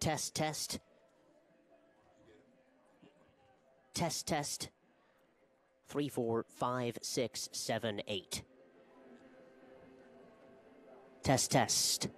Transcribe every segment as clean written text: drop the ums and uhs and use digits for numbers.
Test, test. Test, test. 3, 4, 5, 6, 7, 8. Test, test.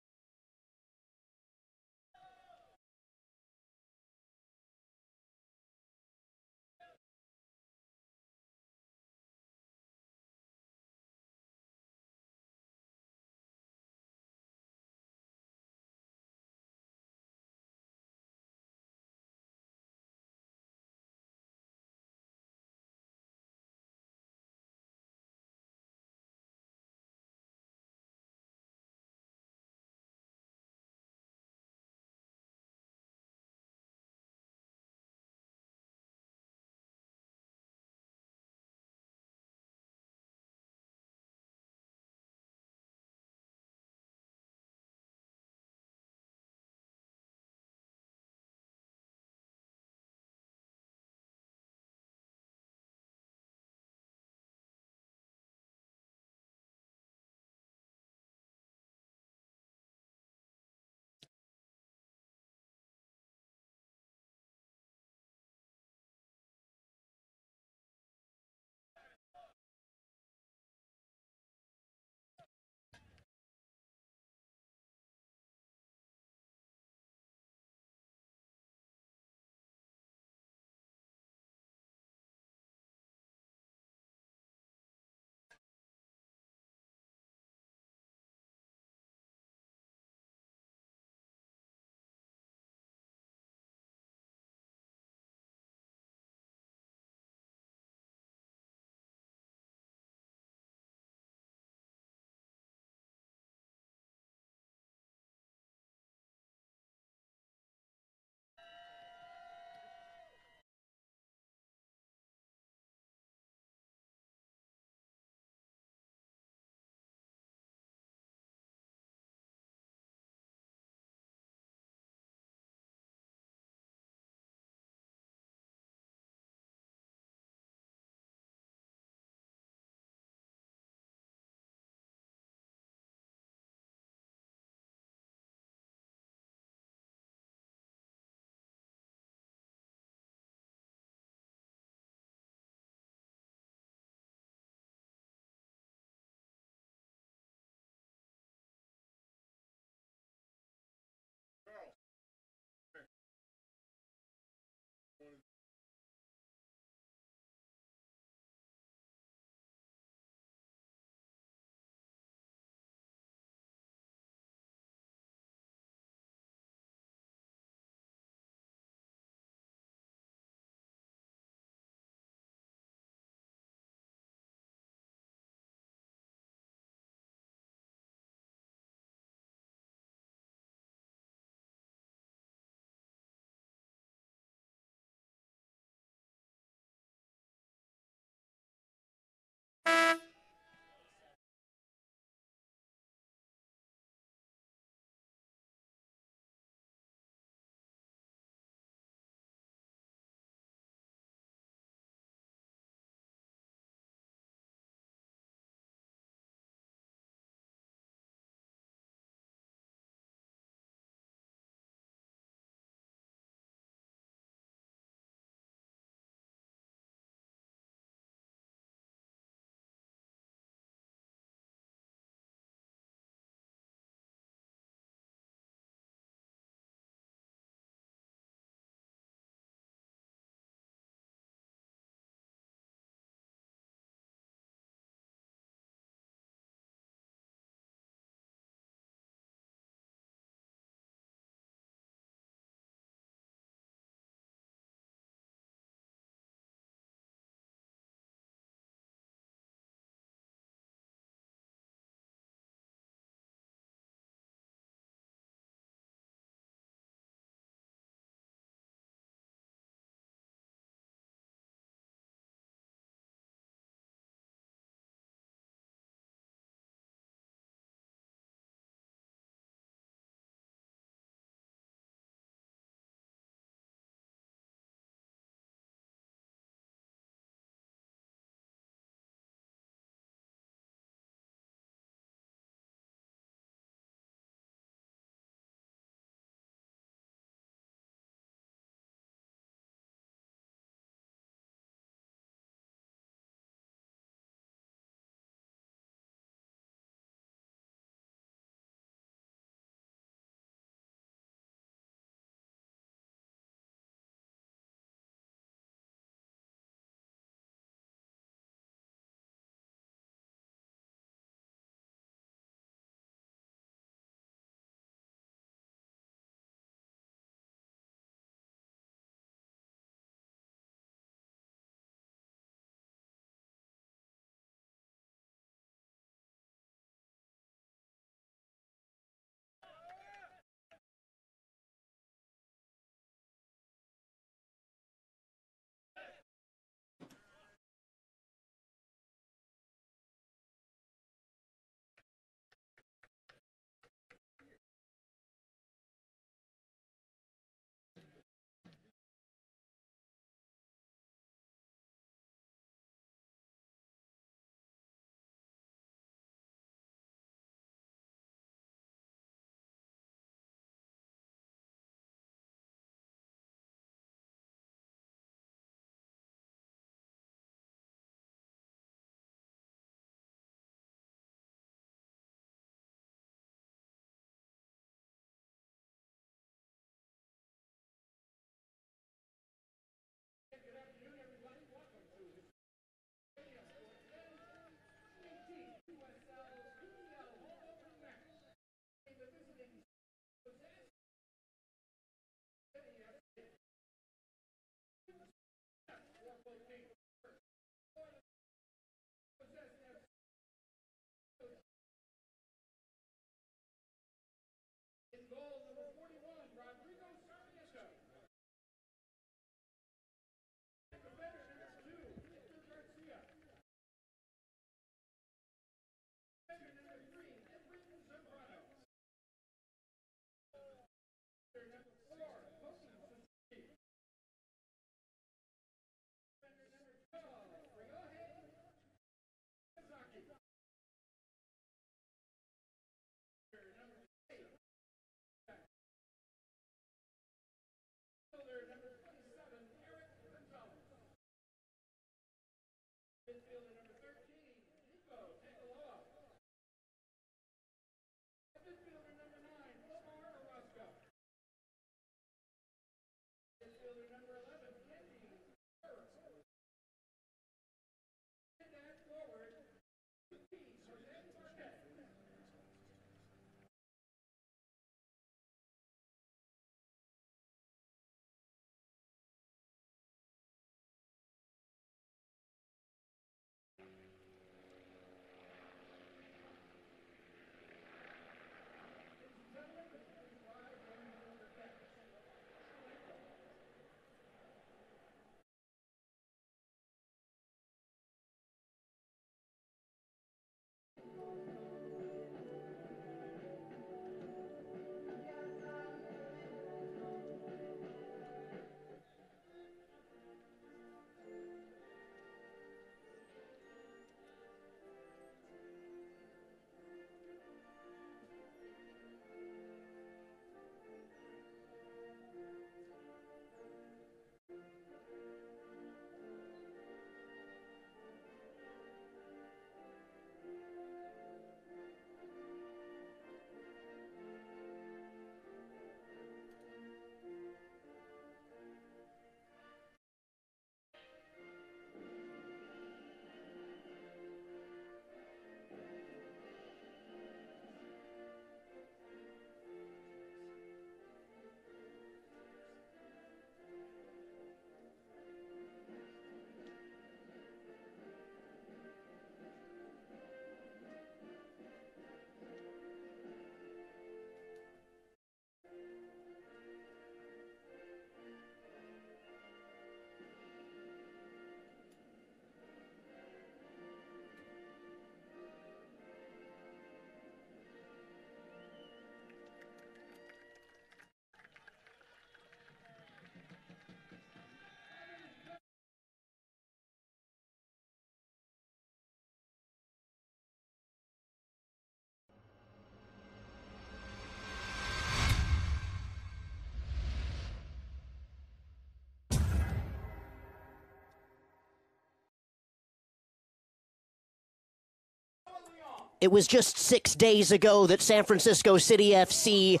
It was just 6 days ago that San Francisco City FC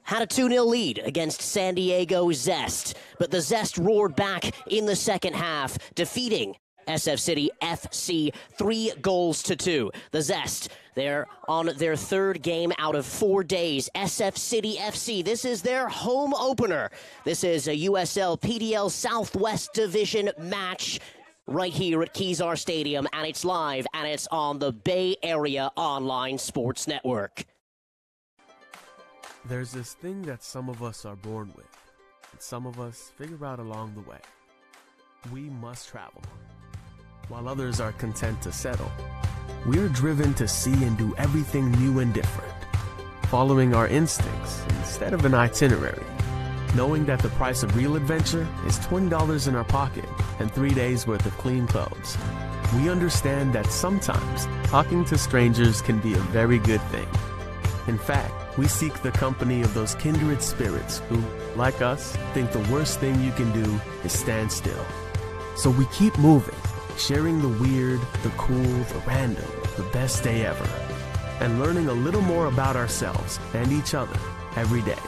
had a 2-0 lead against San Diego Zest, but the Zest roared back in the second half, defeating SFCFC 3-2. The Zest, they're on their third game out of 4 days. SFCFC, this is their home opener. This is a USL PDL Southwest Division match right here at Kezar Stadium, and it's live, and it's on the Bay Area Online Sports Network. There's this thing that some of us are born with, and some of us figure out along the way. We must travel, while others are content to settle. We're driven to see and do everything new and different, following our instincts instead of an itinerary, knowing that the price of real adventure is $20 in our pocket and 3 days worth of clean clothes. We understand that sometimes talking to strangers can be a very good thing. In fact, we seek the company of those kindred spirits who, like us, think the worst thing you can do is stand still. So we keep moving, sharing the weird, the cool, the random, the best day ever, and learning a little more about ourselves and each other every day.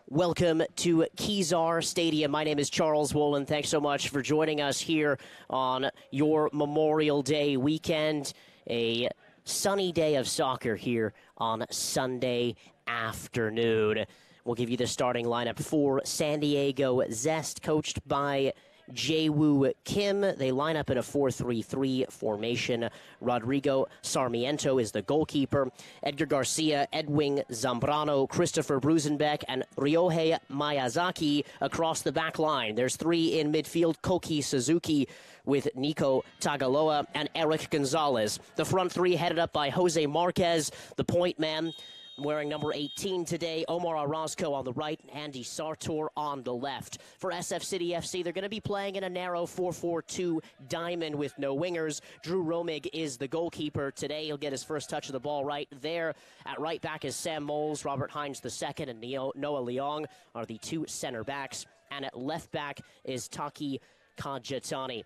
Welcome to Kezar Stadium. My name is Charles Wolin. Thanks so much for joining us here on your Memorial Day weekend. A sunny day of soccer here on Sunday afternoon. We'll give you the starting lineup for San Diego Zest, coached by Jae-woo Kim. They line up in a 4-3-3 formation. Rodrigo Sarmiento is the goalkeeper. Edgar Garcia, Edwin Zambrano, Christopher Brusenbeck, and Ryohei Miyazaki across the back line. There's three in midfield, Koki Suzuki with Nico Tagaloa and Eric Gonzalez. The front three headed up by Jose Marquez, the point man, wearing number 18 today, Omar Orozco on the right, Andy Sartor on the left. For SFCFC, they're going to be playing in a narrow 4-4-2 diamond with no wingers. Drew Romig is the goalkeeper today. He'll get his first touch of the ball right there. At right back is Sam Moles, Robert Hines II, and Noah Leong are the two center backs. And at left back is Taki Kajatani.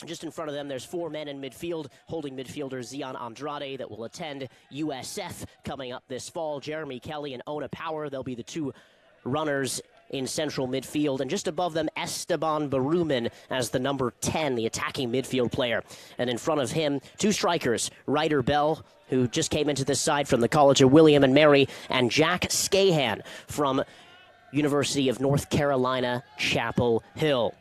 Just in front of them, there's four men in midfield, holding midfielder Zion Andrade that will attend USF coming up this fall. Jeremy Kelly and Ona Power, they'll be the two runners in central midfield. And just above them, Esteban Baruman as the number 10, the attacking midfield player. And in front of him, two strikers, Ryder Bell, who just came into this side from the College of William and Mary, and Jack Scahan from University of North Carolina, Chapel Hill.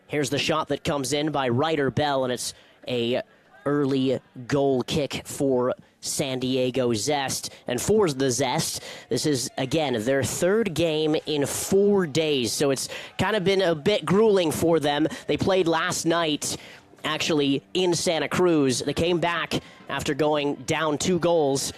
Here's the shot that comes in by Ryder Bell, and it's a early goal kick for San Diego Zest. And for the Zest, this is, again, their third game in 4 days, so it's kind of been a bit grueling for them. They played last night, actually, in Santa Cruz. They came back after going down 2 goals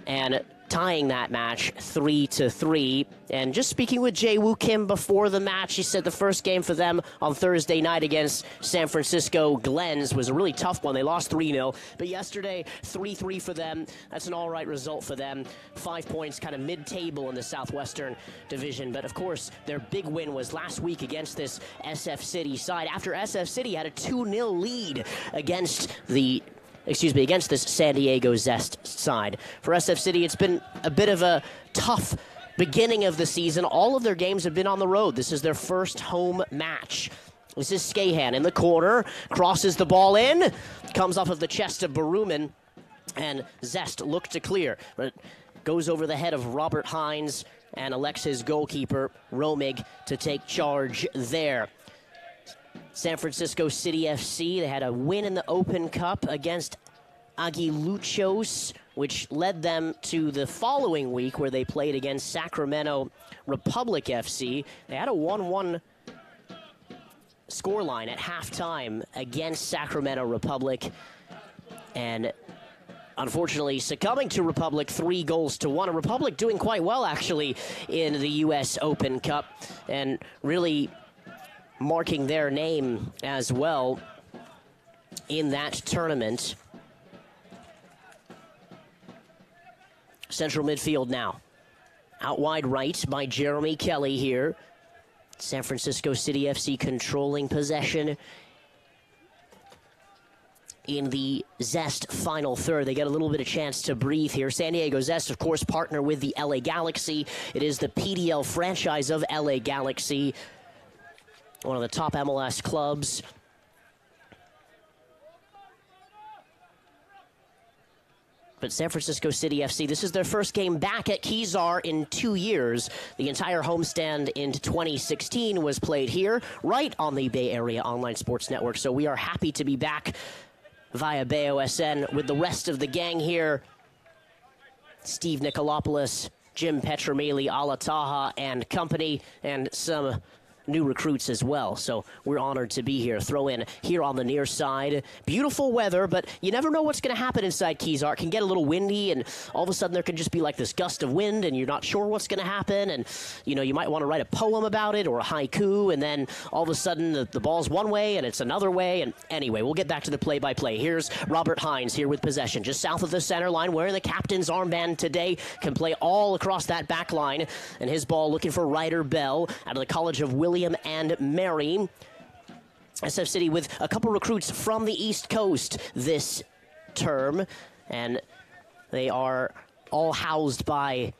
and tying that match 3-3. And just speaking with Jae-woo Kim before the match, he said the first game for them on Thursday night against San Francisco Glens was a really tough one. They lost 3-0, but yesterday 3-3 for them. That's an all right result for them. 5 points, kind of mid-table in the Southwestern Division. But of course, their big win was last week against this SF City side, after SF City had a 2-0 lead against this San Diego Zest side. For SF City, it's been a bit of a tough beginning of the season. All of their games have been on the road. This is their first home match. This is Scahan in the corner, crosses the ball in, comes off of the chest of Baruman, and Zest look to clear, but goes over the head of Robert Hines and elects his goalkeeper, Romig, to take charge there. San Francisco City FC, they had a win in the Open Cup against Aguiluchos, which led them to the following week where they played against Sacramento Republic FC. They had a 1-1 scoreline at halftime against Sacramento Republic, and unfortunately succumbing to Republic 3-1. A Republic doing quite well, actually, in the U.S. Open Cup, and really marking their name as well in that tournament. Central midfield now. Out wide right by Jeremy Kelly here. San Francisco City FC controlling possession in the Zest final third. They get a little bit of chance to breathe here. San Diego Zest, of course, partner with the LA Galaxy. It is the PDL franchise of LA Galaxy, one of the top MLS clubs. But San Francisco City FC, this is their first game back at Kezar in 2 years. The entire homestand in 2016 was played here, right on the Bay Area Online Sports Network. So we are happy to be back via BayOSN with the rest of the gang here. Steve Nicolopoulos, Jim Petrameli, Alataha and company, and some new recruits as well. So we're honored to be here. Throw in here on the near side. Beautiful weather, but you never know what's going to happen inside Kezar. It can get a little windy, and all of a sudden there can just be like this gust of wind, and you're not sure what's going to happen. And, you know, you might want to write a poem about it or a haiku, and then all of a sudden the ball's one way and it's another way. And anyway, we'll get back to the play-by-play. Here's Robert Hines here with possession, just south of the center line, wearing the captain's armband today. Can play all across that back line. And his ball looking for Ryder Bell out of the College of William and Mary. SF City with a couple recruits from the East Coast this term, and they are all housed by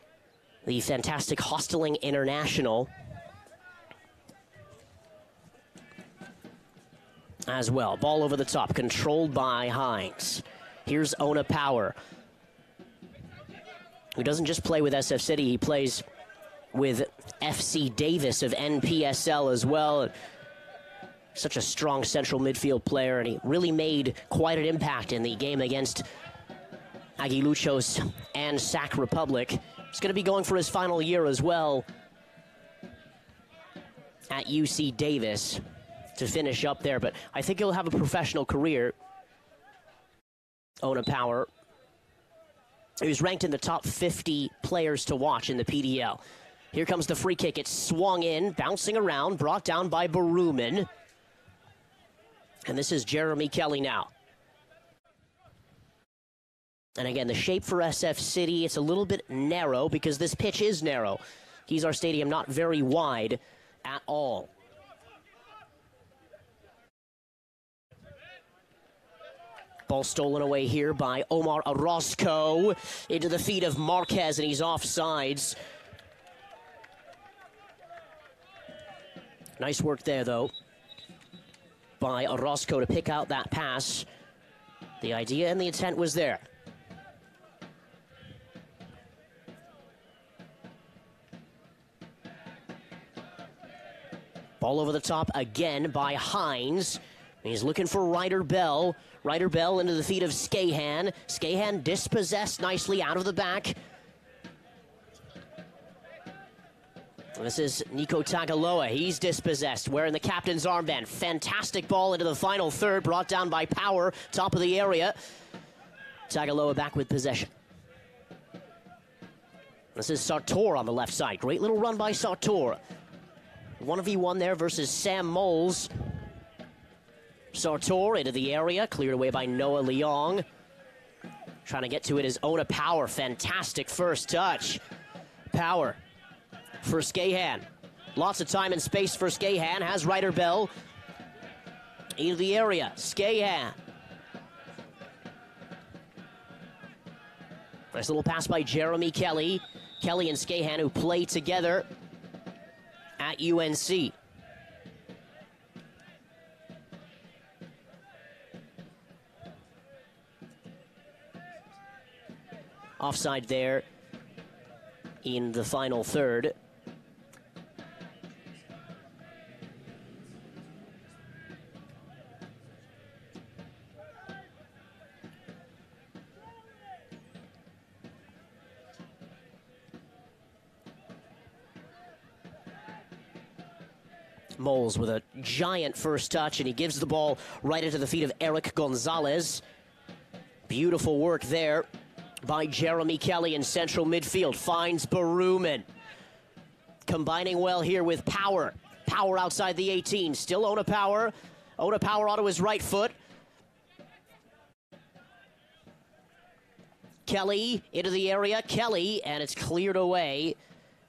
the fantastic Hosteling International as well. Ball over the top, controlled by Hines. Here's Ona Power, who doesn't just play with SF City, he plays with FC Davis of NPSL as well. Such a strong central midfield player, and he really made quite an impact in the game against Aguiluchos and Sac Republic. He's going to be going for his final year as well at UC Davis to finish up there, but I think he'll have a professional career. Ona Power, he was ranked in the top 50 players to watch in the PDL. Here comes the free kick. It's swung in, bouncing around, brought down by Baruman. And this is Jeremy Kelly now. And again, the shape for SF City, it's a little bit narrow because this pitch is narrow. Kezar Stadium not very wide at all. Ball stolen away here by Omar Orozco into the feet of Marquez, and he's offsides. Nice work there, though, by Orozco to pick out that pass. The idea and the intent was there. Ball over the top again by Hines. He's looking for Ryder Bell. Ryder Bell into the feet of Skahan. Skahan dispossessed nicely out of the back. This is Nico Tagaloa. He's dispossessed, wearing the captain's armband. Fantastic ball into the final third, brought down by Power, top of the area. Tagaloa back with possession. This is Sartor on the left side. Great little run by Sartor. 1v1 there versus Sam Moles. Sartor into the area, cleared away by Noah Leong. Trying to get to it is Ona Power. Fantastic first touch. Power for Skahan. Lots of time and space for Skahan. Has Ryder Bell into the area. Skahan. Nice little pass by Jeremy Kelly. Kelly and Skahan, who play together at UNC. Offside there in the final third. Moles with a giant first touch, and he gives the ball right into the feet of Eric Gonzalez. Beautiful work there by Jeremy Kelly in central midfield. Finds Baruman. Combining well here with Power. Power outside the 18. Still Ona Power. Ona Power onto his right foot. Kelly into the area. Kelly, and it's cleared away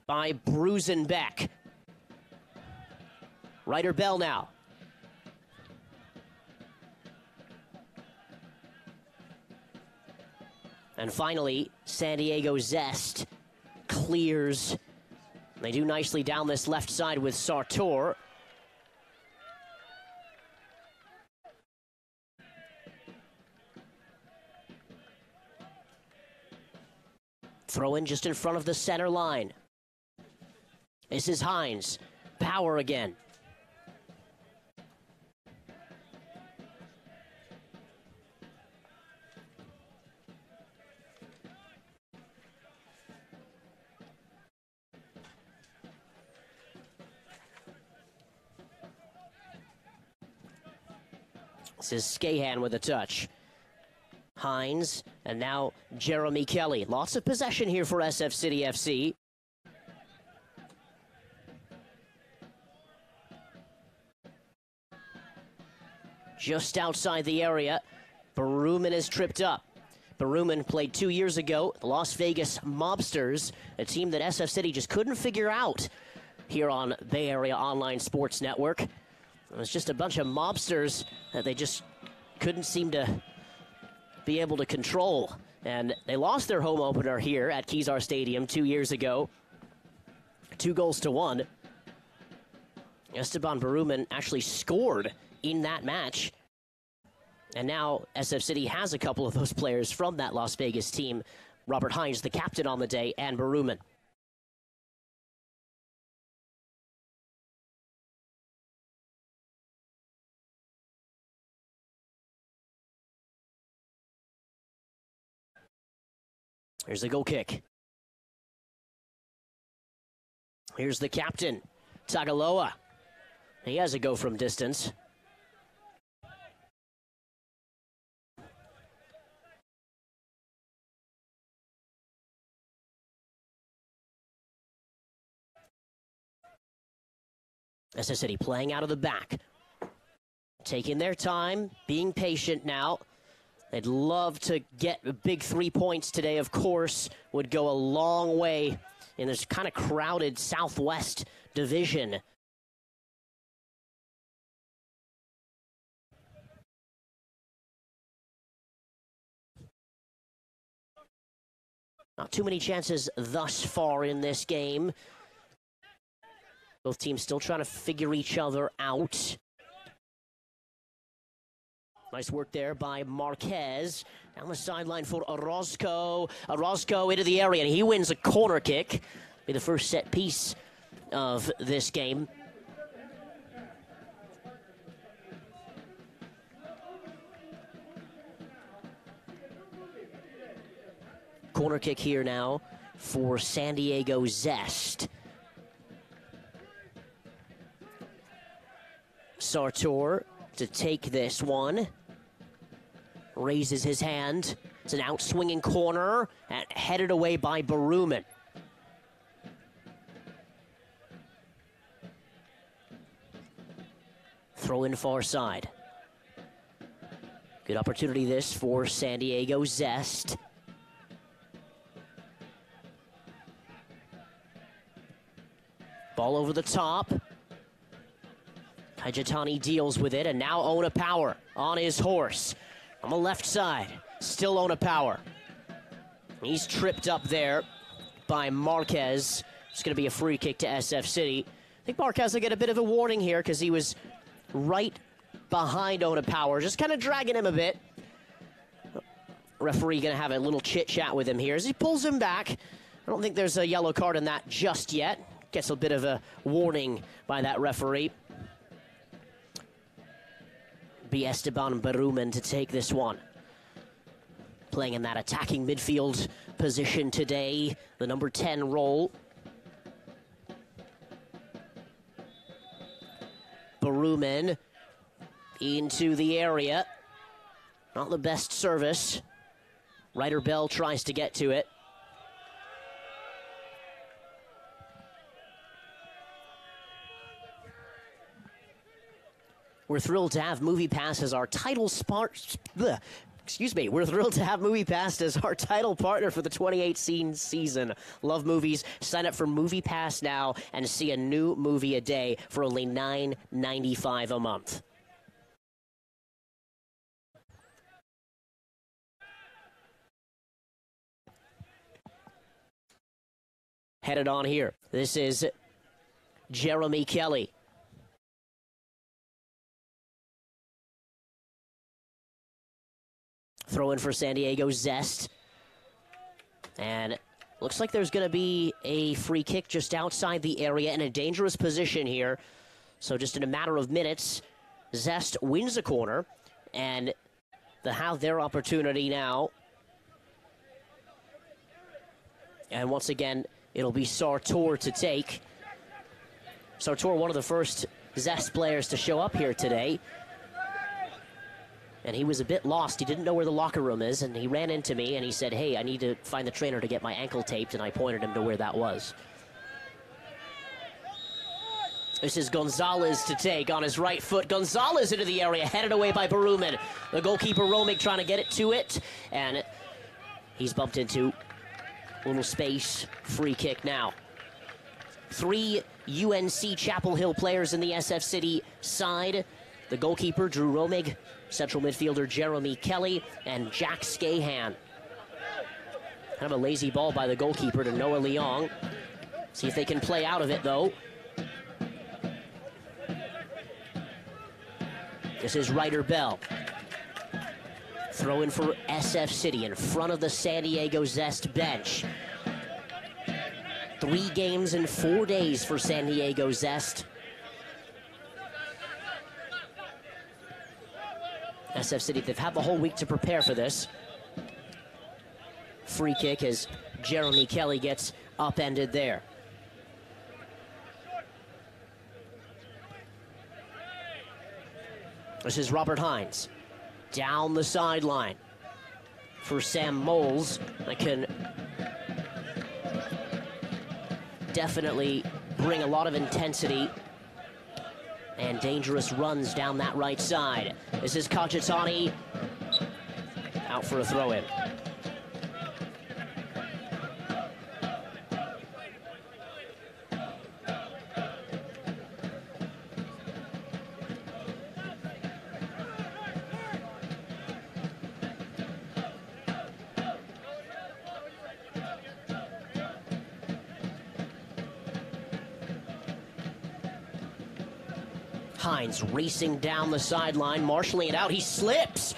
by Brusenbeck. Ryder Bell now. And finally, San Diego Zest clears. They do nicely down this left side with Sartor. Throw in just in front of the center line. This is Hines. Power again. This is Scahan with a touch. Hines, and now Jeremy Kelly. Lots of possession here for SFCFC. Just outside the area, Baruman is tripped up. Baruman played 2 years ago, the Las Vegas Mobsters, a team that SF City just couldn't figure out here on Bay Area Online Sports Network. It was just a bunch of mobsters that they just couldn't seem to be able to control. And they lost their home opener here at Kezar Stadium 2 years ago. 2-1. Esteban Baruman actually scored in that match. And now SF City has a couple of those players from that Las Vegas team. Robert Hines, the captain on the day, and Baruman. Here's the goal kick. Here's the captain, Tagaloa. He has a go from distance. SF City playing out of the back. Taking their time, being patient now. They'd love to get a big 3 points today, of course. Would go a long way in this kind of crowded Southwest division. Not too many chances thus far in this game. Both teams still trying to figure each other out. Nice work there by Marquez. Down the sideline for Orozco. Orozco into the area, and he wins a corner kick. Be the first set piece of this game. Corner kick here now for San Diego Zest. Sartor to take this one. Raises his hand. It's an out-swinging corner and headed away by Baruman. Throw in far side. Good opportunity this for San Diego Zest. Ball over the top. Hajitani deals with it, and now Ona Power on his horse. On the left side, still Ona Power. He's tripped up there by Marquez. It's going to be a free kick to SF City. I think Marquez will get a bit of a warning here because he was right behind Ona Power, just kind of dragging him a bit. Referee going to have a little chit-chat with him here as he pulls him back. I don't think there's a yellow card in that just yet. Gets a bit of a warning by that referee. Be Esteban Baruman to take this one. Playing in that attacking midfield position today, the number 10 role. Baruman into the area. Not the best service. Ryder Bell tries to get to it. We're thrilled to have MoviePass as our title Excuse me, we're thrilled to have MoviePass as our title partner for the 2018 season. Love movies? Sign up for MoviePass now and see a new movie a day for only $9.95 a month. Headed on here. This is Jeremy Kelly. Throw in for San Diego, Zest. And looks like there's going to be a free kick just outside the area in a dangerous position here. So just in a matter of minutes, Zest wins the corner, and they have their opportunity now. And once again, it'll be Sartor to take. Sartor, one of the first Zest players to show up here today. And he was a bit lost. He didn't know where the locker room is, and he ran into me, and he said, hey, I need to find the trainer to get my ankle taped, and I pointed him to where that was. This is Gonzalez to take on his right foot. Gonzalez into the area, headed away by Baruman. The goalkeeper, Romig, trying to get it to it, and he's bumped into a little space. Free kick now. 3 UNC Chapel Hill players in the SF City side. The goalkeeper, Drew Romig, central midfielder Jeremy Kelly, and Jack Scahan. Kind of a lazy ball by the goalkeeper to Noah Leong. See if they can play out of it, though. This is Ryder Bell. Throw in for SF City in front of the San Diego Zest bench. 3 games in 4 days for San Diego Zest. SF City, they've had the whole week to prepare for this. Free kick as Jeremy Kelly gets upended there. This is Robert Hines. Down the sideline for Sam Moles. That can definitely bring a lot of intensity and dangerous runs down that right side. This is Kajitani out for a throw-in. Hines racing down the sideline, marshalling it out. He slips.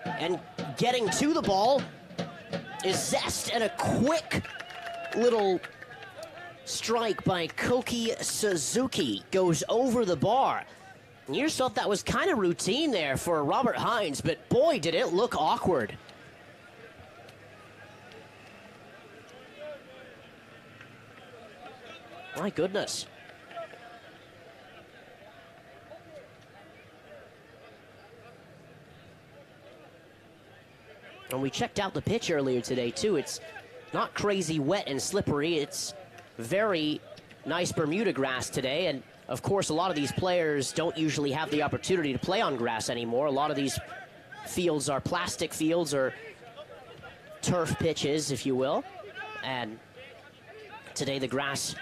And getting to the ball is Zest, and a quick little strike by Koki Suzuki goes over the bar. And you just thought that was kind of routine there for Robert Hines, but boy, did it look awkward. My goodness. And we checked out the pitch earlier today, too. It's not crazy wet and slippery. It's very nice Bermuda grass today. And, of course, a lot of these players don't usually have the opportunity to play on grass anymore. A lot of these fields are plastic fields or turf pitches, if you will. And today the grass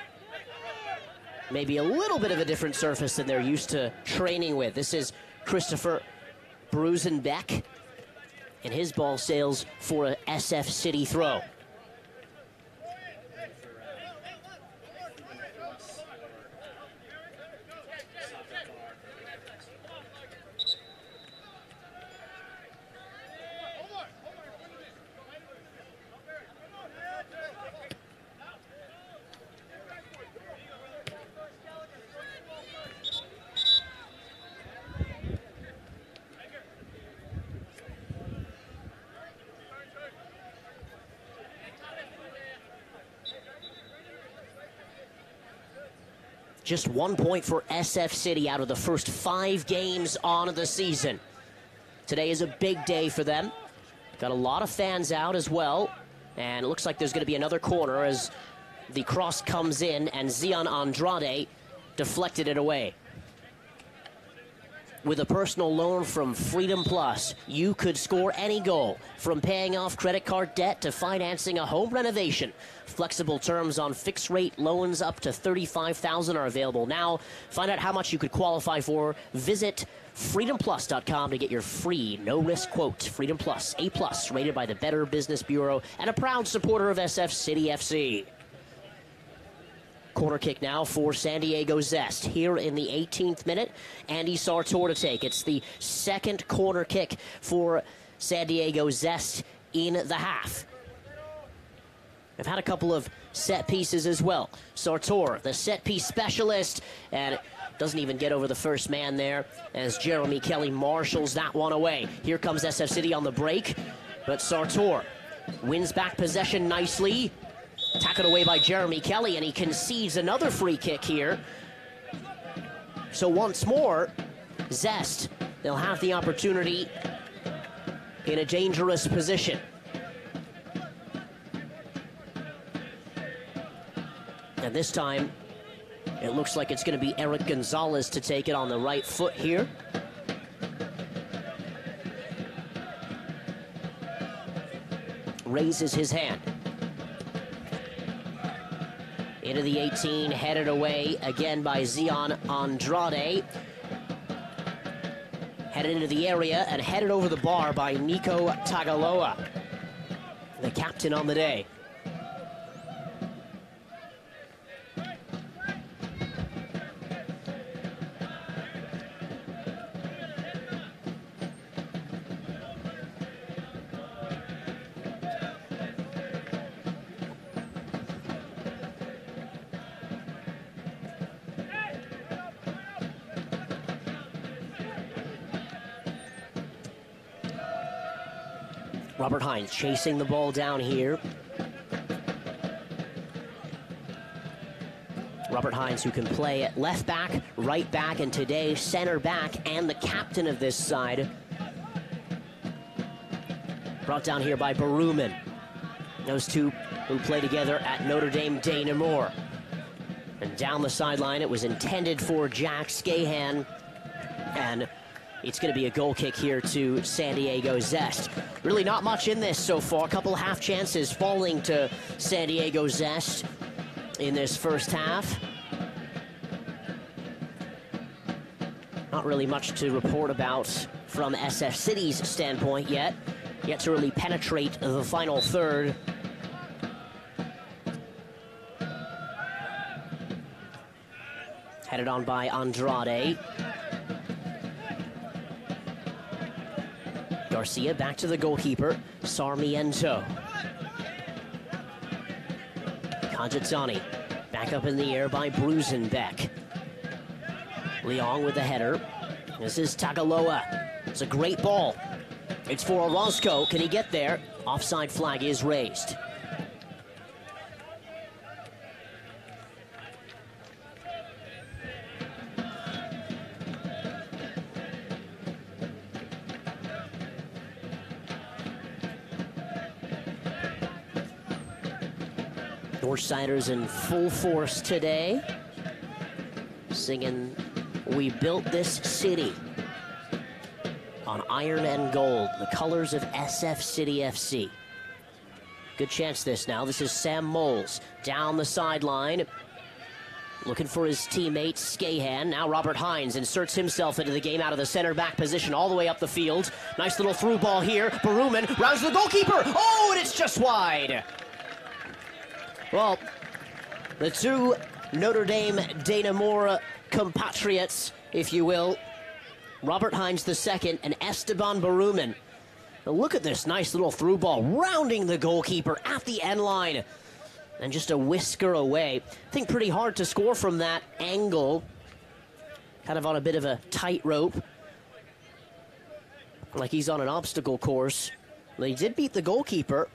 may be a little bit of a different surface than they're used to training with. This is Christopher Brusenbeck. And his ball sails for a SF City throw. Just 1 point for SF City out of the first 5 games on the season. Today is a big day for them. Got a lot of fans out as well. And it looks like there's going to be another corner as the cross comes in and Zion Andrade deflected it away. With a personal loan from Freedom Plus, you could score any goal, from paying off credit card debt to financing a home renovation. Flexible terms on fixed-rate loans up to $35,000 are available now. Find out how much you could qualify for. Visit freedomplus.com to get your free no-risk quote. Freedom Plus, A+, rated by the Better Business Bureau, and a proud supporter of SFCFC. Corner kick now for San Diego Zest. Here in the 18th minute, Andy Sartor to take. It's the second corner kick for San Diego Zest in the half. They've had a couple of set pieces as well. Sartor, the set piece specialist, and doesn't even get over the first man there as Jeremy Kelly marshals that one away. Here comes SF City on the break, but Sartor wins back possession nicely. Tackled away by Jeremy Kelly, and he concedes another free kick here. So once more, Zest, they'll have the opportunity in a dangerous position. And this time, it looks like it's going to be Eric Gonzalez to take it on the right foot here. Raises his hand. Into the 18, headed away again by Zion Andrade. Headed into the area and headed over the bar by Nico Tagaloa, the captain on the day. Robert Hines chasing the ball down here. Robert Hines, who can play at left back, right back, and today center back, and the captain of this side. Brought down here by Baruman. Those two who play together at Notre Dame de Namur. And down the sideline, it was intended for Jack Scahan, and it's going to be a goal kick here to San Diego Zest. Really not much in this so far. A couple half chances falling to San Diego Zest in this first half. Not really much to report about from SF City's standpoint yet. Yet to really penetrate the final third. Headed on by Andrade. Garcia back to the goalkeeper, Sarmiento. Kajitani back up in the air by Brusenbeck. Leong with the header. This is Tagaloa. It's a great ball. It's for Orozco. Can he get there? Offside flag is raised. Northsiders in full force today, singing "We Built This City" on iron and gold, the colors of SF City FC. Good chance this now. This is Sam Moles down the sideline, looking for his teammate Scahan. Now Robert Hines inserts himself into the game out of the center back position all the way up the field. Nice little through ball here. Baruman rounds the goalkeeper. Oh, and it's just wide. Well, the two Notre Dame de Namur compatriots, if you will, Robert Hines II and Esteban Baruman. Now look at this nice little through ball, rounding the goalkeeper at the end line. And just a whisker away. I think pretty hard to score from that angle. Kind of on a bit of a tightrope. Like he's on an obstacle course. They did beat the goalkeeper,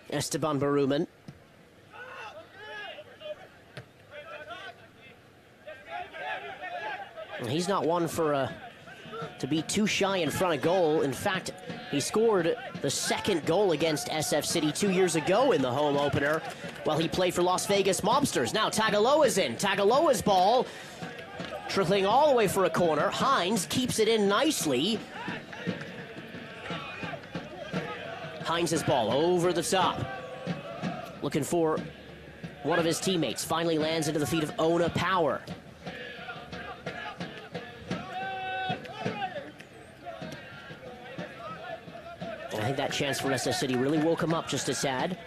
Esteban Baruman. He's not one for to be too shy in front of goal. In fact, he scored the second goal against SF City 2 years ago in the home opener while he played for Las Vegas Mobsters. Now Tagaloa's in. Tagaloa's ball Trickling all the way for a corner. Hines keeps it in nicely. Hines' ball over the top. Looking for one of his teammates. Finally lands into the feet of Ona Power. I think that chance for SF City really woke him up just a tad.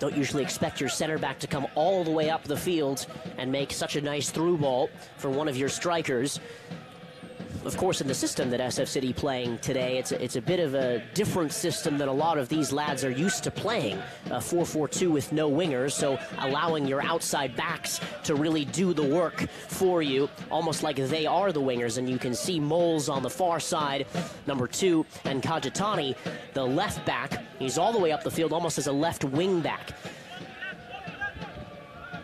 Don't usually expect your center back to come all the way up the field and make such a nice through ball for one of your strikers. Of course, in the system that SF City playing today, it's a bit of a different system than a lot of these lads are used to playing. A 4-4-2 with no wingers, so allowing your outside backs to really do the work for you, almost like they are the wingers. And you can see Moles on the far side, number 2, and Kajitani, the left back. He's all the way up the field, almost as a left wing back.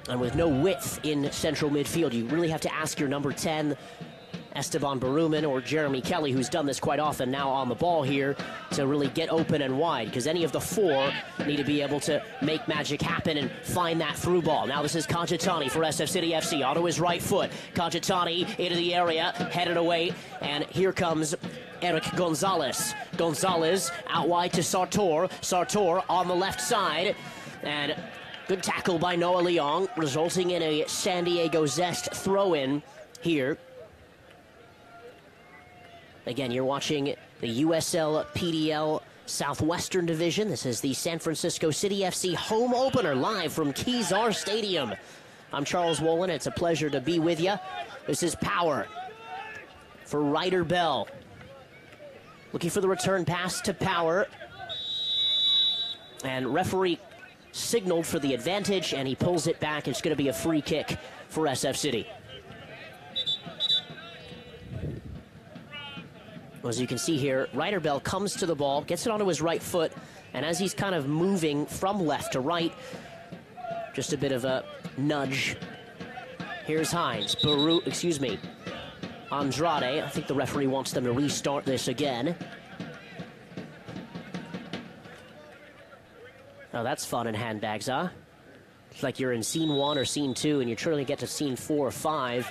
And with no width in central midfield, you really have to ask your number 10, Esteban Baruman, or Jeremy Kelly, who's done this quite often now on the ball here, to really get open and wide, because any of the 4 need to be able to make magic happen and find that through ball. Now this is Kajitani for SF City FC, onto his right foot. Kajitani into the area, headed away, and here comes Eric Gonzalez. Gonzalez out wide to Sartor. Sartor on the left side, and good tackle by Noah Leong, resulting in a San Diego Zest throw-in here. Again, you're watching the USL PDL Southwestern Division. This is the San Francisco City FC home opener live from Kezar Stadium. I'm Charles Wolin. It's a pleasure to be with you. This is Power for Ryder Bell. Looking for the return pass to Power. And referee signaled for the advantage, and he pulls it back. It's going to be a free kick for SF City. As you can see here, Ryder Bell comes to the ball, gets it onto his right foot, and as he's kind of moving from left to right, just a bit of a nudge. Here's Hines. Andrade. I think the referee wants them to restart this again. Oh, that's fun in handbags, huh? It's like you're in scene 1 or scene 2, and you're trying to get to scene 4 or 5,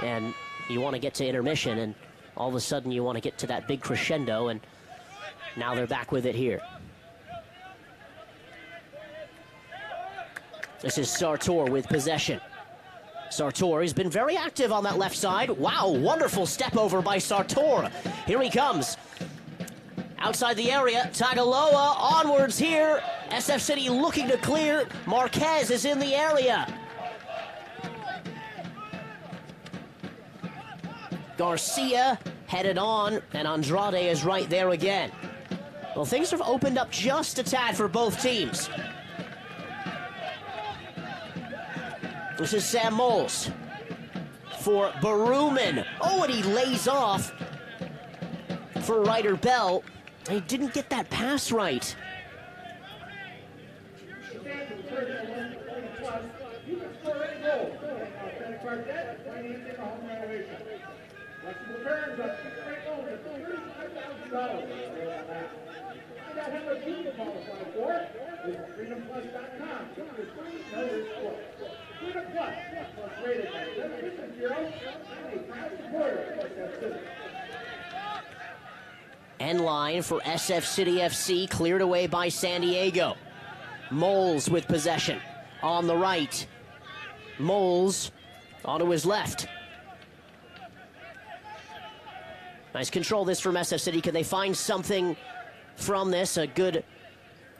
and you want to get to intermission, and all of a sudden you want to get to that big crescendo, and now they're back with it here. This is Sartor with possession. Sartor, he's been very active on that left side. Wow, wonderful step over by Sartor. Here he comes. Outside the area, Tagaloa onwards here. SF City looking to clear. Marquez is in the area. Garcia headed on, and Andrade is right there again. Well, things have opened up just a tad for both teams. This is Sam Moles for Baruman. Oh, and he lays off for Ryder Bell. He didn't get that pass right. End line for SF City FC, cleared away by San Diego. Moles with possession on the right. Moles onto his left. Nice control this from SF City. Can they find something from this? A good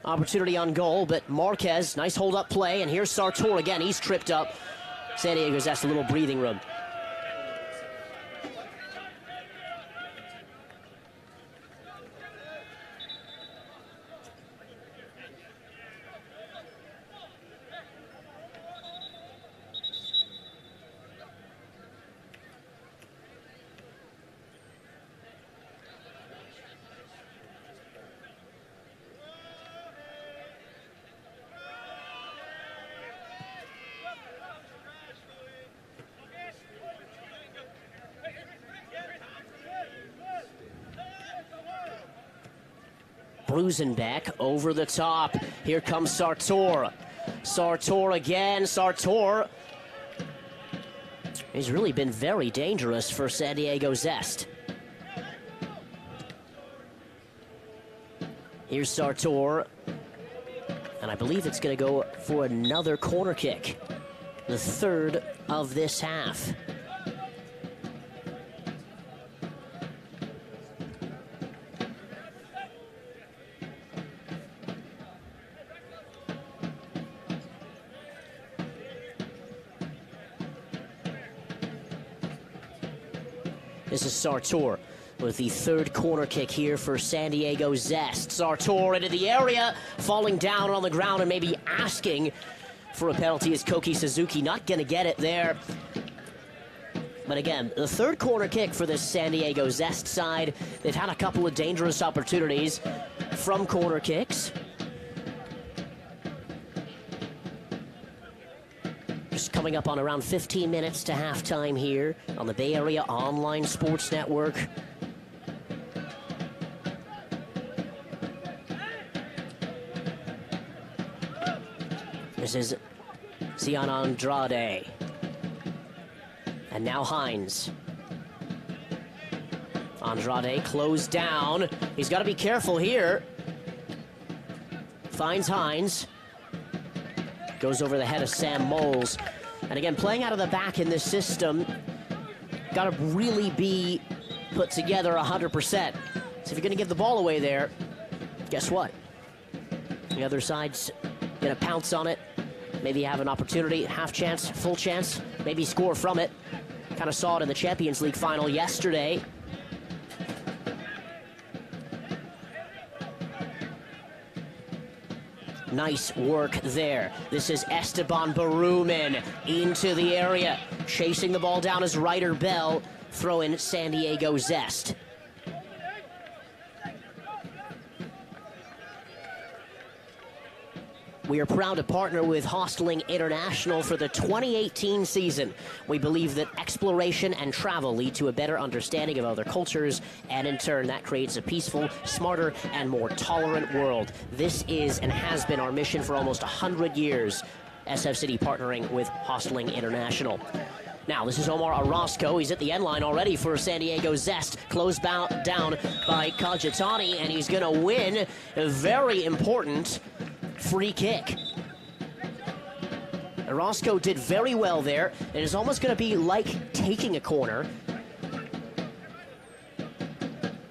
opportunity on goal, but Marquez, nice hold-up play, and here's Sartor again. He's tripped up. San Diego's asked a little breathing room. Brusenbeck over the top. Here comes Sartor. Sartor again. Sartor He's really been very dangerous for San Diego Zest. Here's Sartor, and I believe it's going to go for another corner kick, the third of this half. This is Sartor with the third corner kick here for San Diego Zest. Sartor into the area, falling down on the ground and maybe asking for a penalty is Koki Suzuki. Not going to get it there. But again, the third corner kick for this San Diego Zest side. They've had a couple of dangerous opportunities from corner kicks. Just coming up on around 15 minutes to halftime here on the Bay Area Online Sports Network. This is Zion Andrade. And now Hines. Andrade closed down. He's got to be careful here. Finds Hines. Goes over the head of Sam Moles. And again, playing out of the back in this system, got to really be put together 100%. So if you're going to give the ball away there, guess what? The other side's going to pounce on it. Maybe have an opportunity, half chance, full chance, maybe score from it. Kind of saw it in the Champions League final yesterday. Nice work there. This is Esteban Barumin into the area. Chasing the ball down is Ryder Bell, throwing San Diego Zest. We are proud to partner with Hosteling International for the 2018 season. We believe that exploration and travel lead to a better understanding of other cultures, and in turn, that creates a peaceful, smarter, and more tolerant world. This is and has been our mission for almost 100 years. SF City partnering with Hosteling International. Now, this is Omar Orozco. He's at the end line already for San Diego Zest. Closed down by Caggiatani, and he's going to win a very important free kick. Orozco did very well there. It is almost going to be like taking a corner.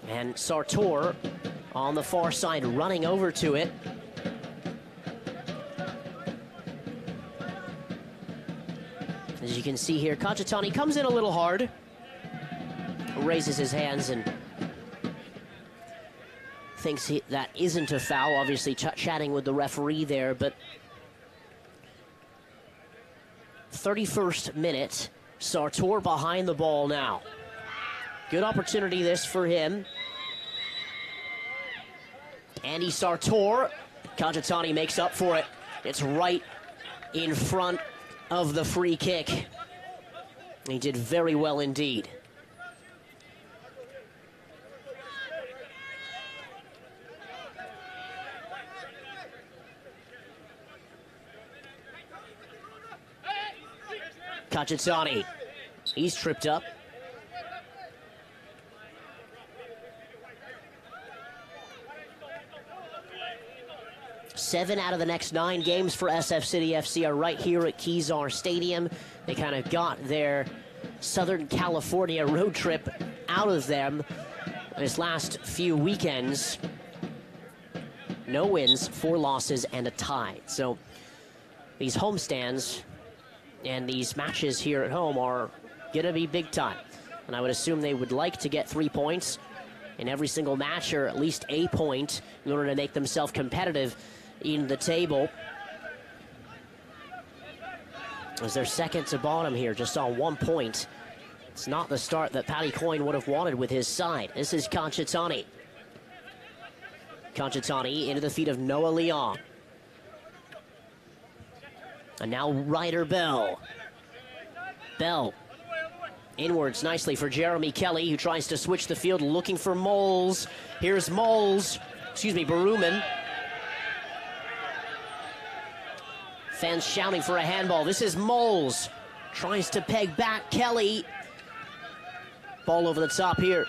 And Sartor on the far side running over to it. As you can see here, Caggiatani comes in a little hard. Raises his hands and thinks that isn't a foul, obviously chatting with the referee there, but 31st minute, Sartor behind the ball now. Good opportunity this for him. Andy Sartor, Caggiatani makes up for it. It's right in front of the free kick. He did very well indeed. Caggiatani, he's tripped up. Seven out of the next 9 games for SFCFC are right here at Kezar Stadium. They kind of got their Southern California road trip out of them this last few weekends. No wins, 4 losses, and a tie. So these homestands and these matches here at home are going to be big time. And I would assume they would like to get 3 points in every single match, or at least a point, in order to make themselves competitive in the table. As they're second to bottom here, just on 1 point. It's not the start that Paddy Coyne would have wanted with his side. This is Caggiatani. Caggiatani into the feet of Noah Leon. And now Ryder Bell. Bell inwards nicely for Jeremy Kelly, who tries to switch the field looking for Moles. Here's Barumin. Fans shouting for a handball. This is Moles. Tries to peg back Kelly. Ball over the top here.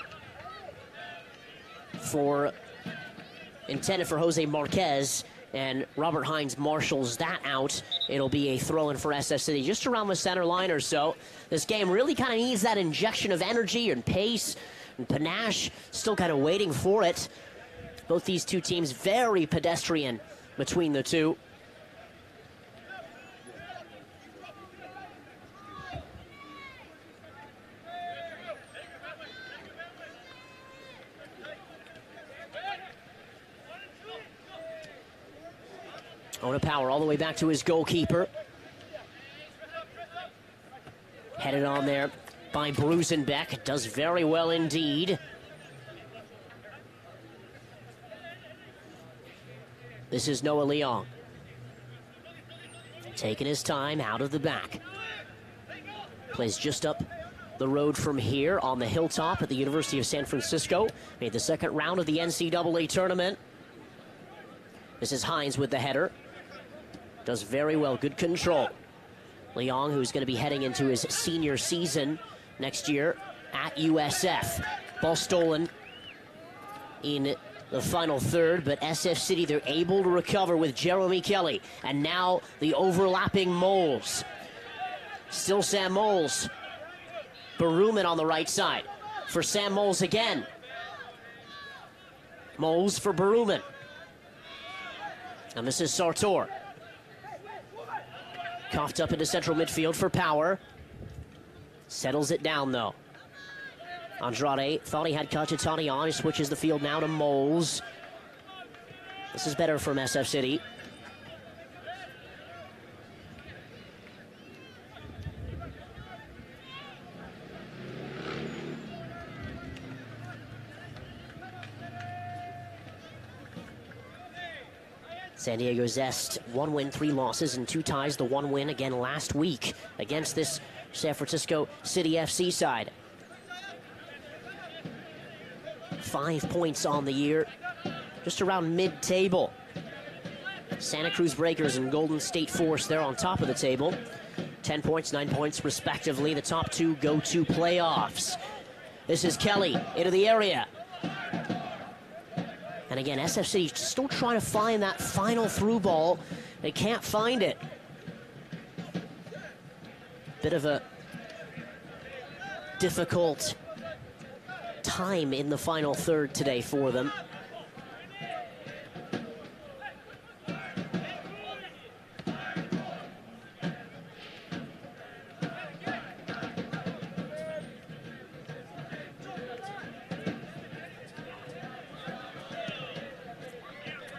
Intended for Jose Marquez. And Robert Hines marshals that out. It'll be a throw-in for SF City just around the center line or so. This game really kind of needs that injection of energy and pace and panache. Still kind of waiting for it. Both these two teams very pedestrian between the two. Ona Power all the way back to his goalkeeper. Headed on there by Brusenbeck. Does very well indeed. This is Noah Leong. Taking his time out of the back. Plays just up the road from here on the hilltop at the University of San Francisco. Made the second round of the NCAA tournament. This is Hines with the header. Does very well, good control. Leong, who's going to be heading into his senior season next year at USF. Ball stolen in the final third, but SF City, they're able to recover with Jeremy Kelly. And now the overlapping Moles. Still Sam Moles. Baruman on the right side for Sam Moles again. Moles for Baruman. And this is Sartor. Coughed up into central midfield for Power. Settles it down, though. Andrade thought he had Cacciatani on. He switches the field now to Moles. This is better from SF City. San Diego Zest, 1 win, 3 losses, and 2 ties. The 1 win again last week against this San Francisco City FC side. 5 points on the year, just around mid-table. Santa Cruz Breakers and Golden State Force, they're on top of the table. 10 points, 9 points respectively. The top 2 go to playoffs. This is Kelly into the area. And again, SF City still trying to find that final through ball. They can't find it. Bit of a difficult time in the final third today for them.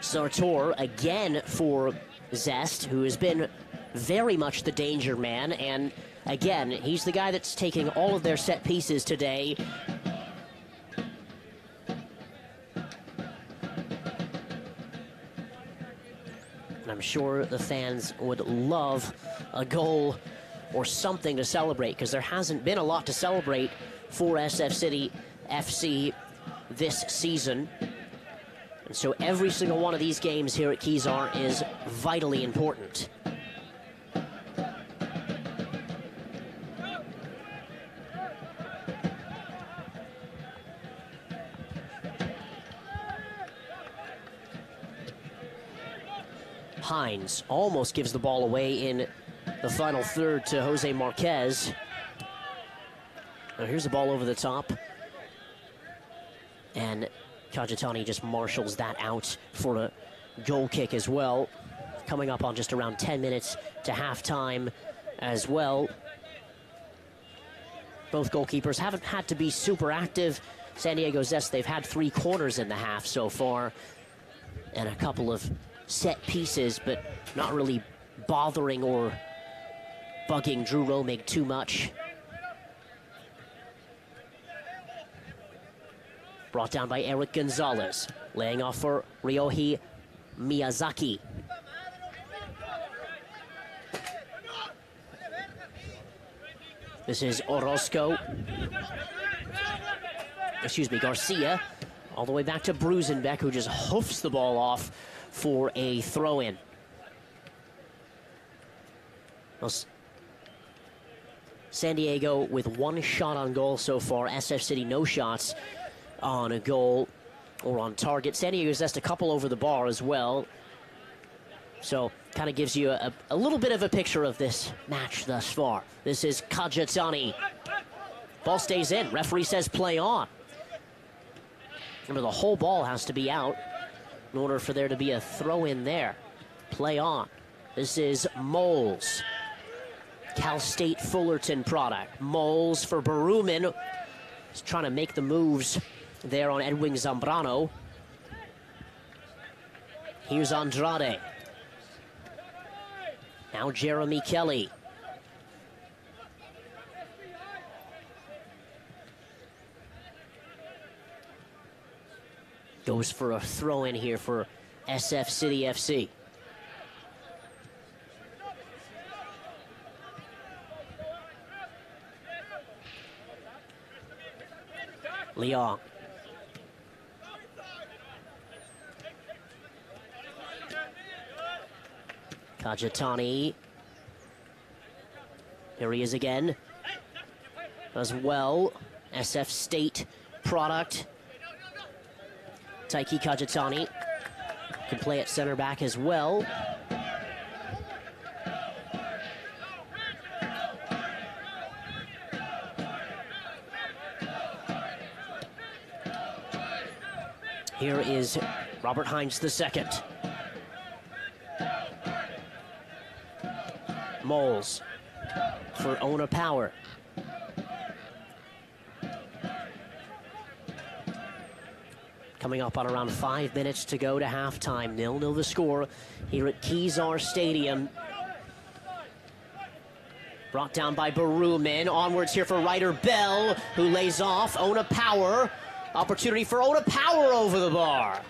Sartor again for Zest, who has been very much the danger man, and again, he's the guy that's taking all of their set pieces today. And I'm sure the fans would love a goal or something to celebrate, because there hasn't been a lot to celebrate for SF City FC this season. And so every single one of these games here at Kezar is vitally important. Hines almost gives the ball away in the final third to Jose Marquez. Now here's the ball over the top. And Cacciatani just marshals that out for a goal kick as well. Coming up on just around 10 minutes to halftime as well. Both goalkeepers haven't had to be super active. San Diego Zest, they've had 3 corners in the half so far and a couple of set pieces, but not really bothering or bugging Drew Romig too much. Brought down by Eric Gonzalez, laying off for Ryohei Miyazaki. This is Orozco. Garcia. All the way back to Brusenbeck, who just hoofs the ball off for a throw-in. San Diego with 1 shot on goal so far. SF City no shots on a goal or on target. San Diego Zest a couple over the bar as well. So kind of gives you a little bit of a picture of this match thus far. This is Kajatani. Ball stays in. Referee says play on. Remember, the whole ball has to be out in order for there to be a throw in there. Play on. This is Moles. Cal State Fullerton product. Moles for Baruman. He's trying to make the moves there on Edwin Zambrano. Here's Andrade. Now Jeremy Kelly. Goes for a throw in here for SF City FC. Leong. Kajatani. Here he is again. As well, SF State product. Taiki Kajatani can play at center back as well. Here is Robert Hines II. Moles for Ona Power. Coming up on around 5 minutes to go to halftime. 0-0 the score here at Kezar Stadium. Brought down by Baruman. Onwards here for Ryder Bell, who lays off. Ona Power. Opportunity for Ona Power over the bar.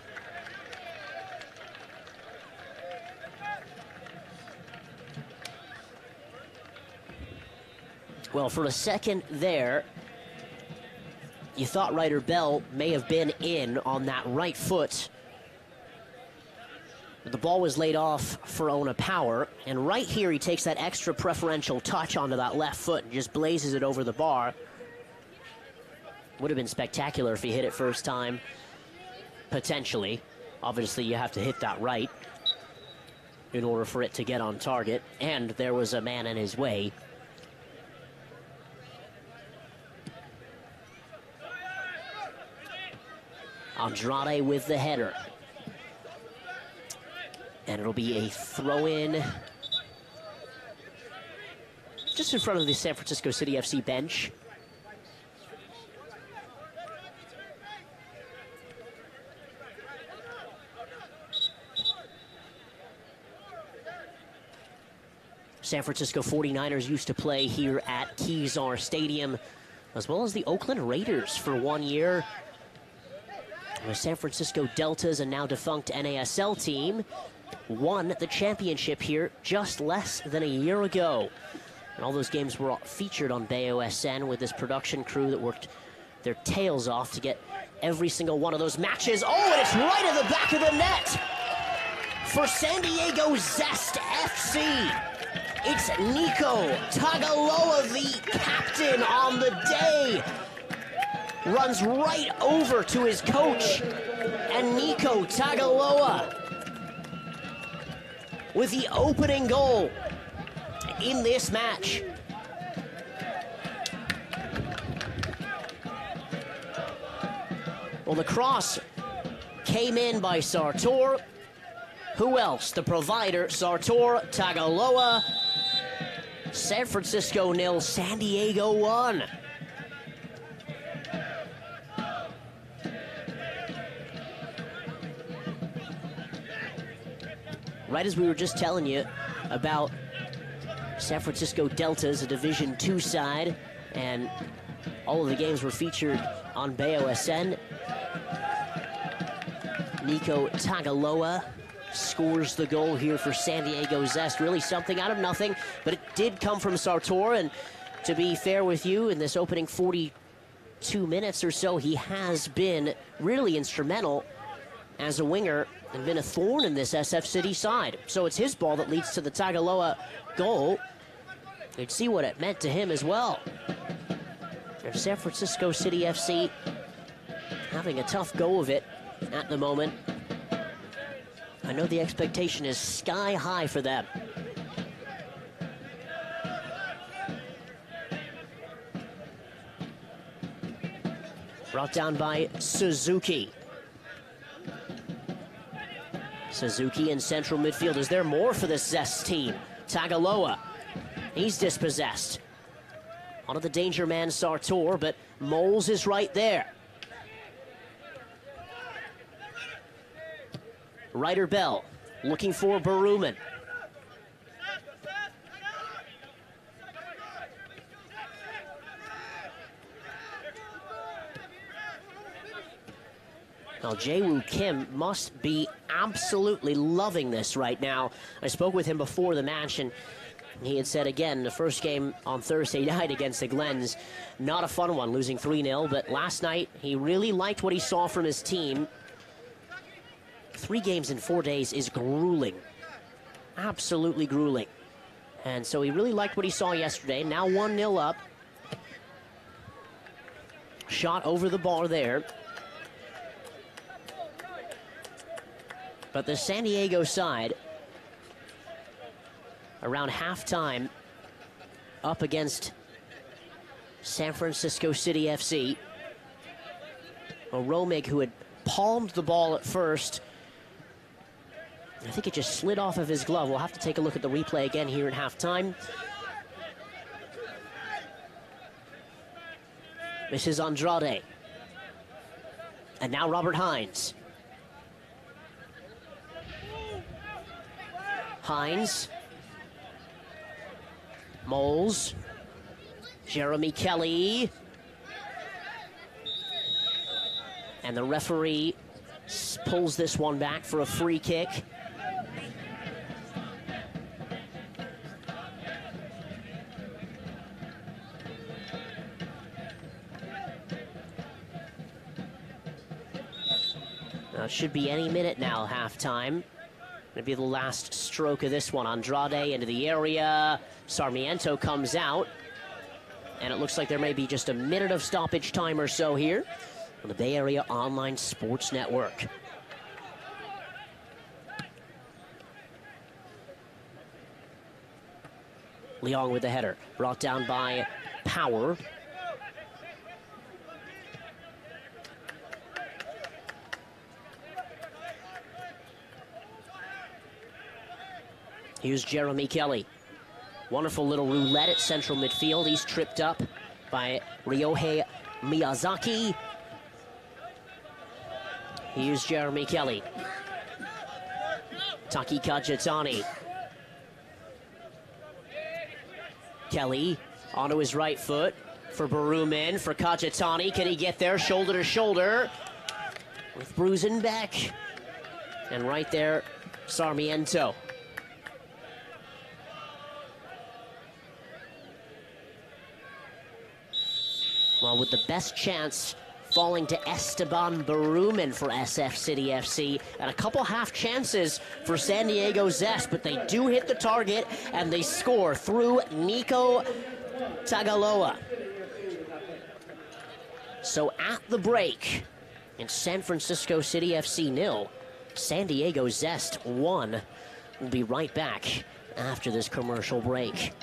Well, for a second there, you thought Ryder Bell may have been in on that right foot. But the ball was laid off for Ona Power. And right here, he takes that extra preferential touch onto that left foot and just blazes it over the bar. Would have been spectacular if he hit it first time, potentially. Obviously, you have to hit that right in order for it to get on target. And there was a man in his way. Andrade with the header. And it'll be a throw-in just in front of the San Francisco City FC bench. San Francisco 49ers used to play here at Kezar Stadium, as well as the Oakland Raiders for 1 year. The San Francisco Deltas, a now defunct NASL team, won the championship here just less than a year ago. And all those games were featured on BOSN with this production crew that worked their tails off to get every single one of those matches. Oh, and it's right at the back of the net for San Diego Zest FC. It's Nico Tagaloa, the captain on the day. Runs right over to his coach, and Nico Tagaloa with the opening goal in this match. Well, the cross came in by Sartor. Who else? The provider, Sartor Tagaloa. San Francisco 0, San Diego 1. Right as we were just telling you about San Francisco Deltas, a Division II side, and all of the games were featured on BOSN. Nico Tagaloa scores the goal here for San Diego Zest. Really something out of nothing, but it did come from Sartor, and to be fair with you, in this opening 42 minutes or so, he has been really instrumental as a winger and been a thorn in this SF City side. So it's his ball that leads to the Tagaloa goal. You'd see what it meant to him as well. And San Francisco City FC having a tough go of it at the moment. I know the expectation is sky high for them. Brought down by Suzuki. Suzuki in central midfield. Is there more for this Zest team? Tagaloa, he's dispossessed. Onto the danger man Sartor, but Moles is right there. Ryder Bell looking for Baruman. Now, Jae-woo Kim must be absolutely loving this right now. I spoke with him before the match, and he had said, again, the first game on Thursday night against the Glens, not a fun one, losing 3-0, but last night he really liked what he saw from his team. 3 games in 4 days is grueling, absolutely grueling. And so he really liked what he saw yesterday. Now 1-0 up. Shot over the bar there. But the San Diego side, around halftime, up against San Francisco City FC. Romig, who had palmed the ball at first, I think it just slid off of his glove. We'll have to take a look at the replay again here at halftime. This is Andrade. And now Robert Hines. Hines. Moles. Jeremy Kelly. And the referee pulls this one back for a free kick. Now it should be any minute now, halftime. Gonna be the last stroke of this one. Andrade into the area. Sarmiento comes out. And it looks like there may be just a minute of stoppage time or so here on the Bay Area Online Sports Network. Leong with the header. Brought down by Power. Here's Jeremy Kelly. Wonderful little roulette at central midfield. He's tripped up by Ryohei Miyazaki. Here's Jeremy Kelly. Taki Kajitani. Kelly onto his right foot for Baruman, for Kajitani. Can he get there shoulder to shoulder with Brusenbeck? And right there, Sarmiento. Well, with the best chance falling to Esteban Baruman for SF City FC, and a couple half chances for San Diego Zest, but they do hit the target and they score through Nico Tagaloa. So at the break, in San Francisco City FC 0, San Diego Zest 1. We'll be right back after this commercial break.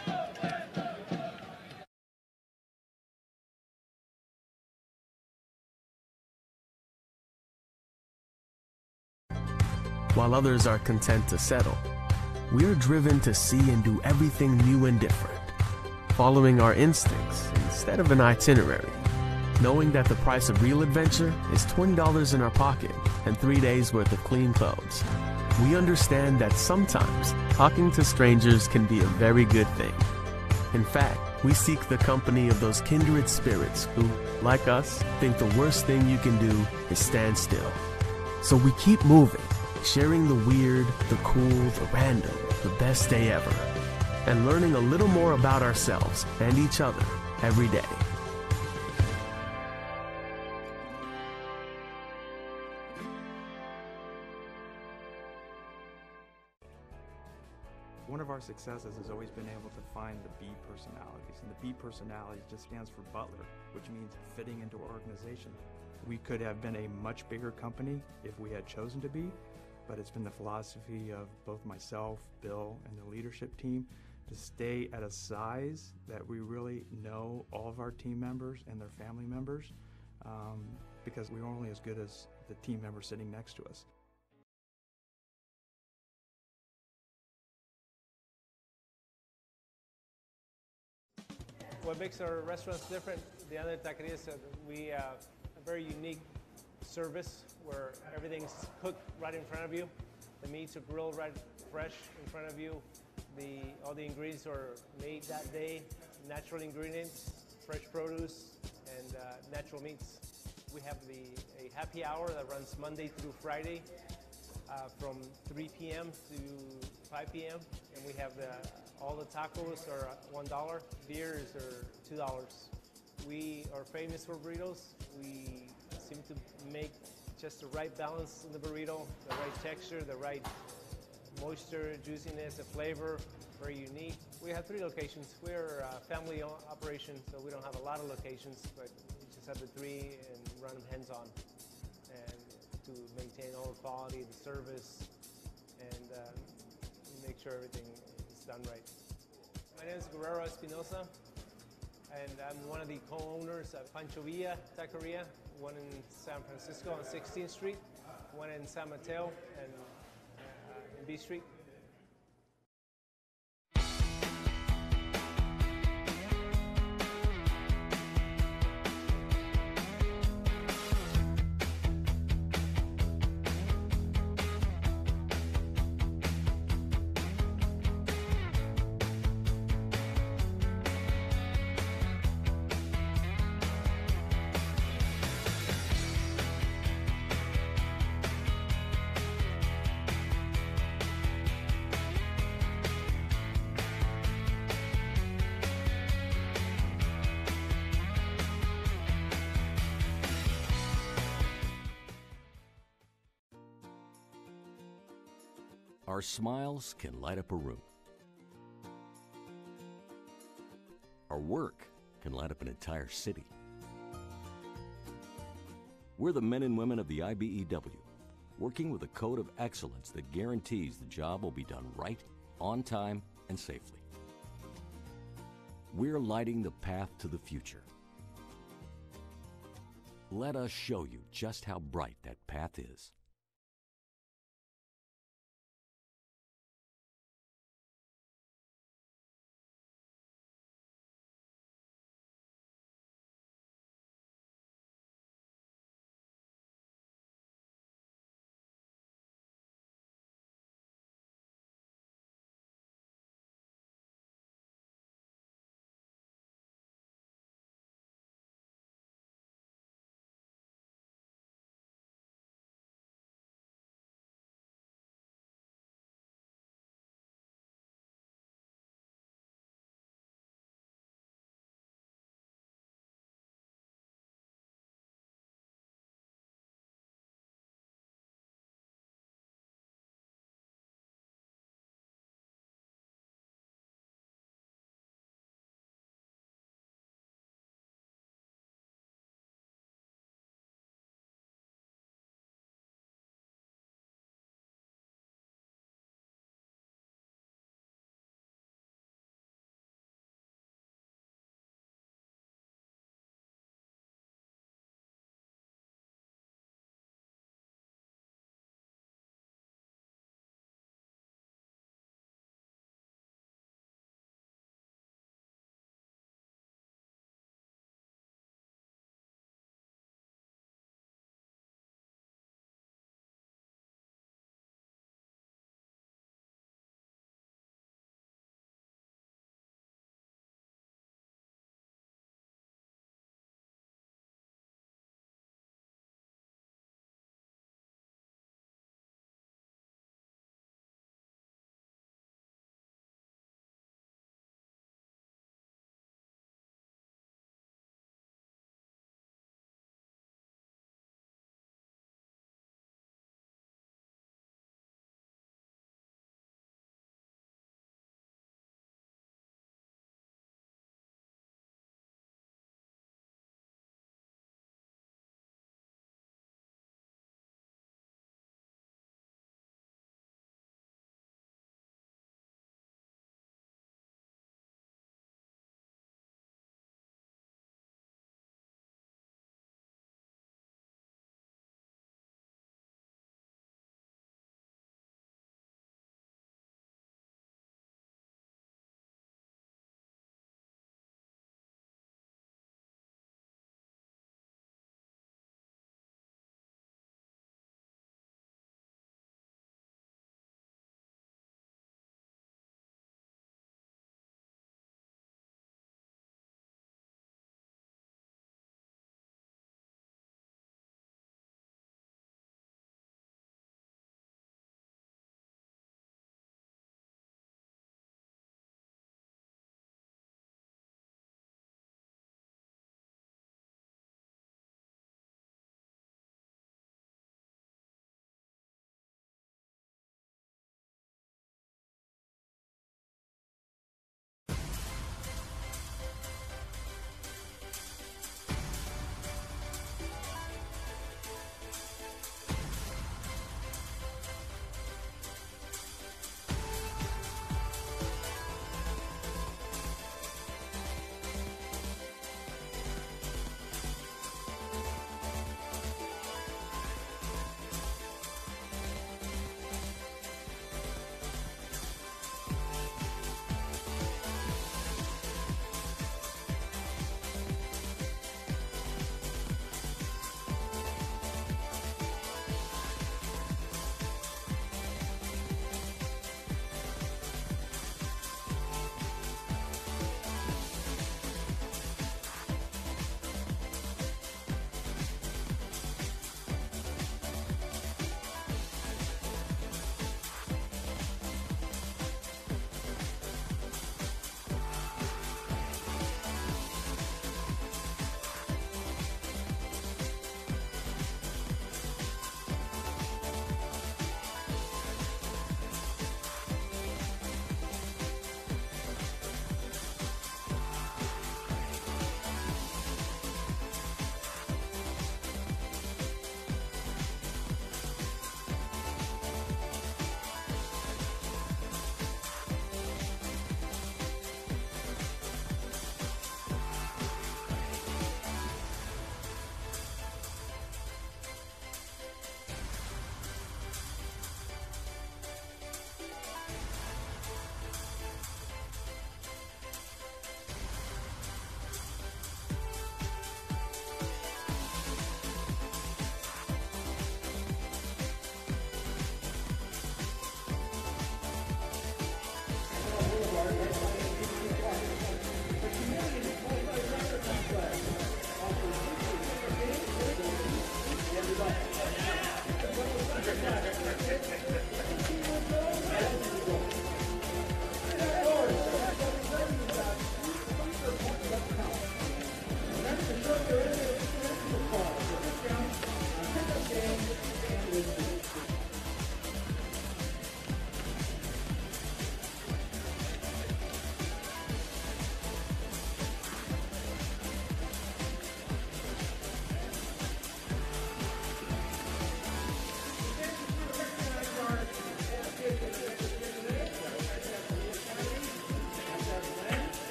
While others are content to settle, we're driven to see and do everything new and different, following our instincts instead of an itinerary, knowing that the price of real adventure is $20 in our pocket and 3 days worth of clean clothes. We understand that sometimes talking to strangers can be a very good thing. In fact, we seek the company of those kindred spirits who, like us, think the worst thing you can do is stand still. So we keep moving, sharing the weird, the cool, the random, the best day ever, and learning a little more about ourselves and each other every day. One of our successes has always been able to find the B personalities, and the B personality just stands for Butler, which means fitting into our organization. We could have been a much bigger company if we had chosen to be, but it's been the philosophy of both myself, Bill, and the leadership team to stay at a size that we really know all of our team members and their family members, because we're only as good as the team members sitting next to us. What makes our restaurants different, the other taquerias, we have a very unique service where everything's cooked right in front of you. The meats are grilled right fresh in front of you. All the ingredients are made that day, natural ingredients, fresh produce, and natural meats. We have a happy hour that runs Monday through Friday from 3 p.m. to 5 p.m. And we have all the tacos are $1, beers are $2. We are famous for burritos. We seem to make just the right balance in the burrito, the right texture, the right moisture, juiciness, the flavor, very unique. We have 3 locations. We're a family operation, so we don't have a lot of locations, but we just have the 3 and run them hands-on, and to maintain all the quality, the service, and make sure everything is done right. My name is Guerrero Espinosa, and I'm one of the co-owners of Pancho Villa Taqueria, one in San Francisco on 16th Street, one in San Mateo, and in B Street. Our smiles can light up a room. Our work can light up an entire city. We're the men and women of the IBEW, working with a code of excellence that guarantees the job will be done right, on time, and safely. We're lighting the path to the future. Let us show you just how bright that path is.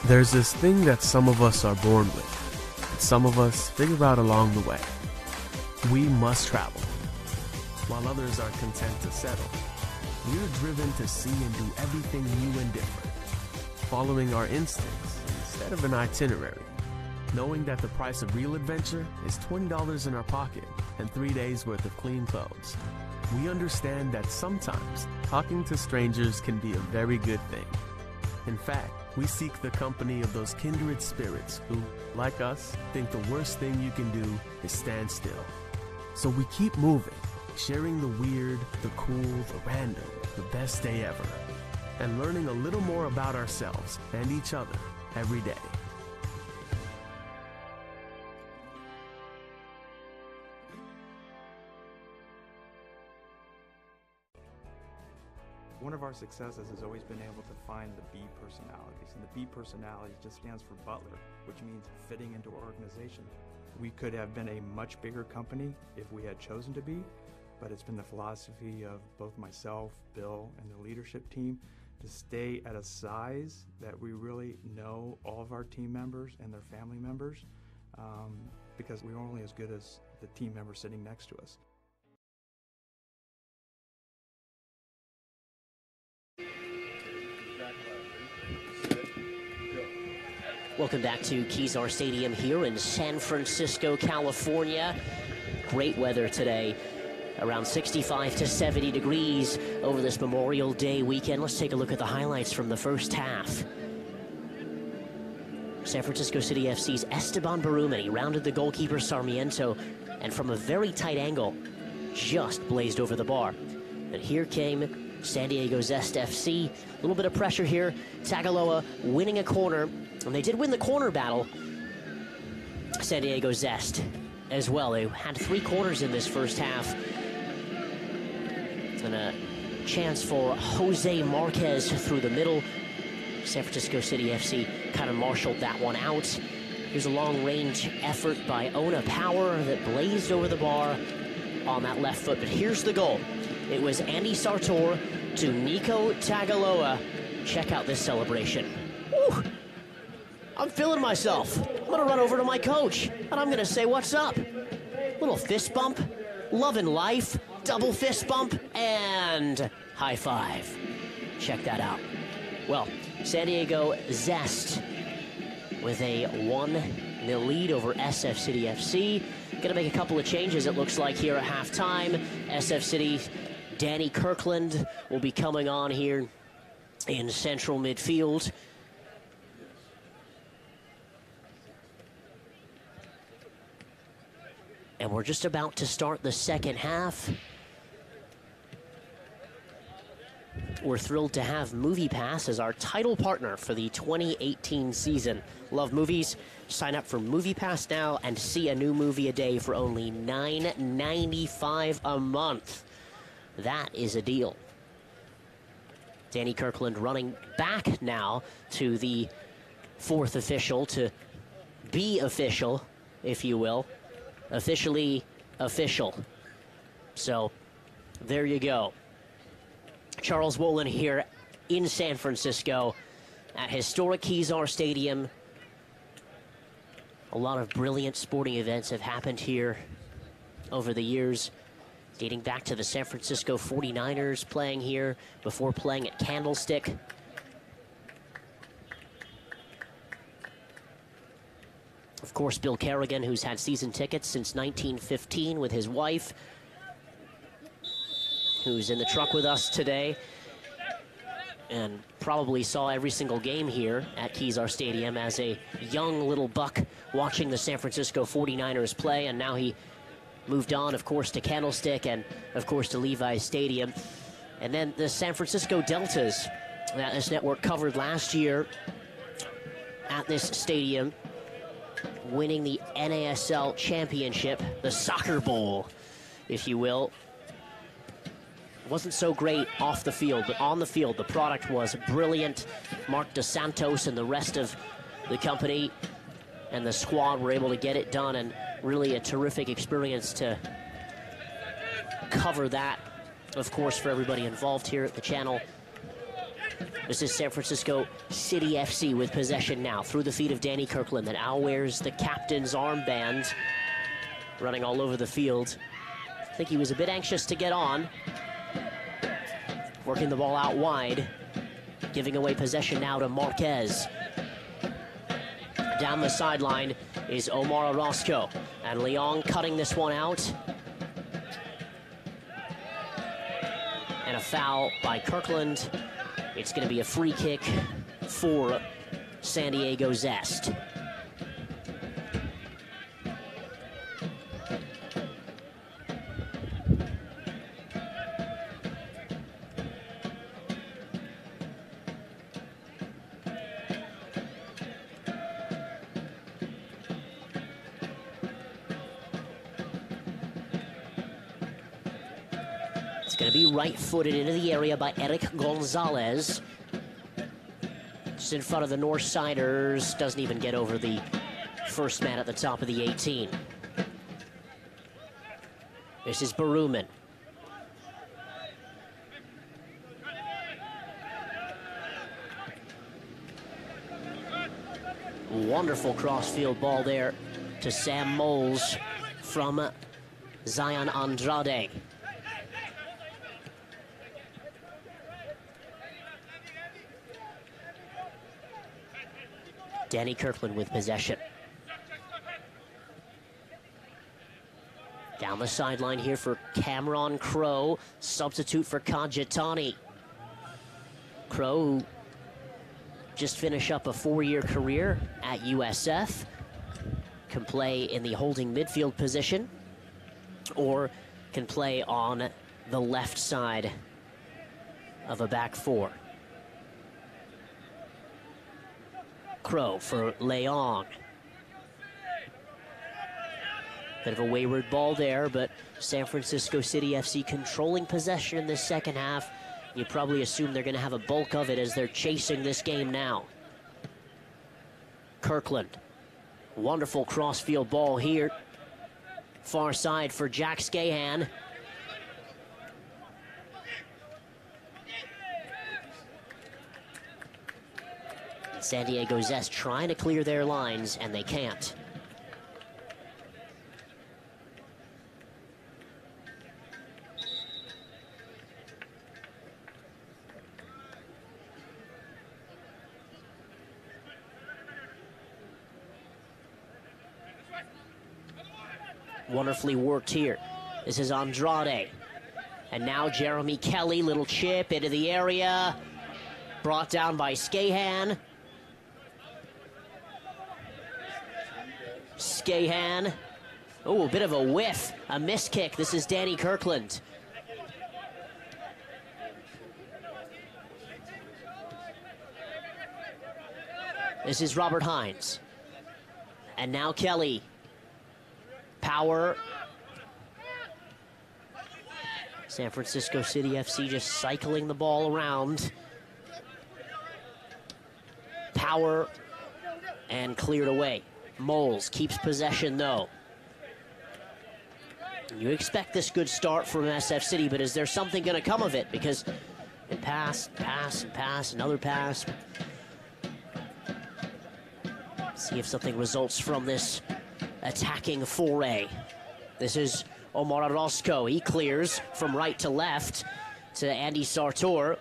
There's this thing that some of us are born with, and some of us figure out along the way. We must travel, while others are content to settle. We're driven to see and do everything new and different, following our instincts instead of an itinerary, knowing that the price of real adventure is $20 in our pocket and 3 days worth of clean clothes. We understand that sometimes talking to strangers can be a very good thing. In fact, we seek the company of those kindred spirits who, like us, think the worst thing you can do is stand still. So we keep moving, sharing the weird, the cool, the random, the best day ever, and learning a little more about ourselves and each other every day. One of our successes has always been able to find the B personalities, and the B personality just stands for butler, which means fitting into our organization. We could have been a much bigger company if we had chosen to be, but it's been the philosophy of both myself, Bill, and the leadership team to stay at a size that we really know all of our team members and their family members, because we're only as good as the team member sitting next to us. Welcome back to Kezar Stadium here in San Francisco, California. Great weather today, around 65 to 70 degrees over this Memorial Day weekend. Let's take a look at the highlights from the first half. San Francisco City FC's Esteban Barumen, he rounded the goalkeeper Sarmiento, and from a very tight angle, just blazed over the bar. And here came San Diego Zest FC. A little bit of pressure here. Tagaloa winning a corner. And they did win the corner battle, San Diego Zest, as well. They had 3 corners in this first half. And a chance for Jose Marquez through the middle. San Francisco City FC kind of marshaled that one out. Here's a long-range effort by Ona Power that blazed over the bar on that left foot. But here's the goal. It was Andy Sartor to Nico Tagaloa. Check out this celebration. Woo! I'm feeling myself. I'm gonna run over to my coach, and I'm gonna say, what's up? Little fist bump, loving life, double fist bump, and high five. Check that out. Well, San Diego Zest with a 1-0 lead over SF City FC. Gonna make a couple of changes, it looks like, here at halftime. SF City, Danny Kirkland will be coming on here in central midfield. And we're just about to start the second half. We're thrilled to have MoviePass as our title partner for the 2018 season. Love movies? Sign up for MoviePass now and see a new movie a day for only $9.95 a month. That is a deal. Danny Kirkland running back now to the 4th official to be official, if you will. Officially official. So there you go. Charles Wolin here in San Francisco at historic Kezar Stadium. A lot of brilliant sporting events have happened here over the years, dating back to the San Francisco 49ers playing here before playing at Candlestick. Of course, Bill Kerrigan, who's had season tickets since 1915 with his wife, who's in the truck with us today and probably saw every single game here at Kezar Stadium as a young little buck watching the San Francisco 49ers play, and now he moved on, of course, to Candlestick and, of course, to Levi's Stadium. And then the San Francisco Deltas that this network covered last year at this stadium, winning the NASL championship, the Soccer Bowl, if you will. Wasn't so great off the field, but on the field, the product was brilliant. Mark DeSantos and the rest of the company and the squad were able to get it done, and really a terrific experience to cover that, of course, for everybody involved here at the channel. This is San Francisco City FC with possession now through the feet of Danny Kirkland that now wears the captain's armband, running all over the field. I think he was a bit anxious to get on. Working the ball out wide, giving away possession now to Marquez. Down the sideline is Omar Orozco, and Leon cutting this one out. And a foul by Kirkland. It's going to be a free kick for San Diego Zest. It's going to be right-footed into the area by Eric Gonzalez. Just in front of the Northsiders. Doesn't even get over the first man at the top of the 18. This is Baruman. Wonderful cross-field ball there to Sam Moles from Zion Andrade. Danny Kirkland with possession. Down the sideline here for Cameron Crow, substitute for Kajitani. Crow, who just finished up a 4-year career at USF, can play in the holding midfield position or can play on the left side of a back four. Crow for Leong. Bit of a wayward ball there, but San Francisco City FC controlling possession in this second half. You probably assume they're going to have a bulk of it as they're chasing this game now. Kirkland. Wonderful cross-field ball here. Far side for Jack Scahan. San Diego Zest trying to clear their lines, and they can't. Wonderfully worked here. This is Andrade. And now Jeremy Kelly, little chip into the area. Brought down by Scahan. Scahan. Oh, a bit of a whiff. A miss kick. This is Danny Kirkland. This is Robert Hines. And now Kelly. Power. San Francisco City FC just cycling the ball around. Power and cleared away. Moles keeps possession though. You expect this good start from SF City, but is there something going to come of it? Because it pass, another pass. See if something results from this attacking foray. This is Omar Orozco. He clears from right to left to Andy Sartor.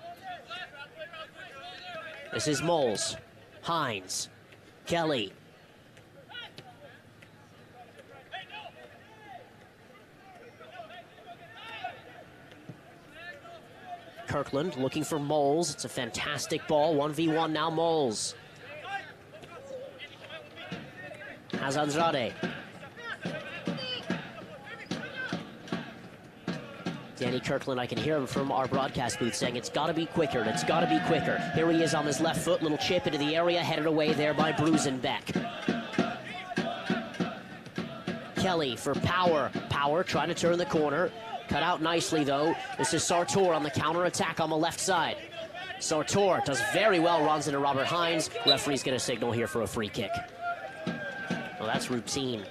This is Moles. Hines. Kelly. Kirkland looking for Moles. It's a fantastic ball. 1v1 now, Moles. Has Andrade. Danny Kirkland, I can hear him from our broadcast booth saying it's got to be quicker, it's got to be quicker. Here he is on his left foot, little chip into the area, headed away there by Brusenbeck. Kelly for Power. Power trying to turn the corner. Cut out nicely, though. This is Sartor on the counter-attack on the left side. Sartor does very well, runs into Robert Hines. Referee's going to signal here for a free kick. Well, that's routine.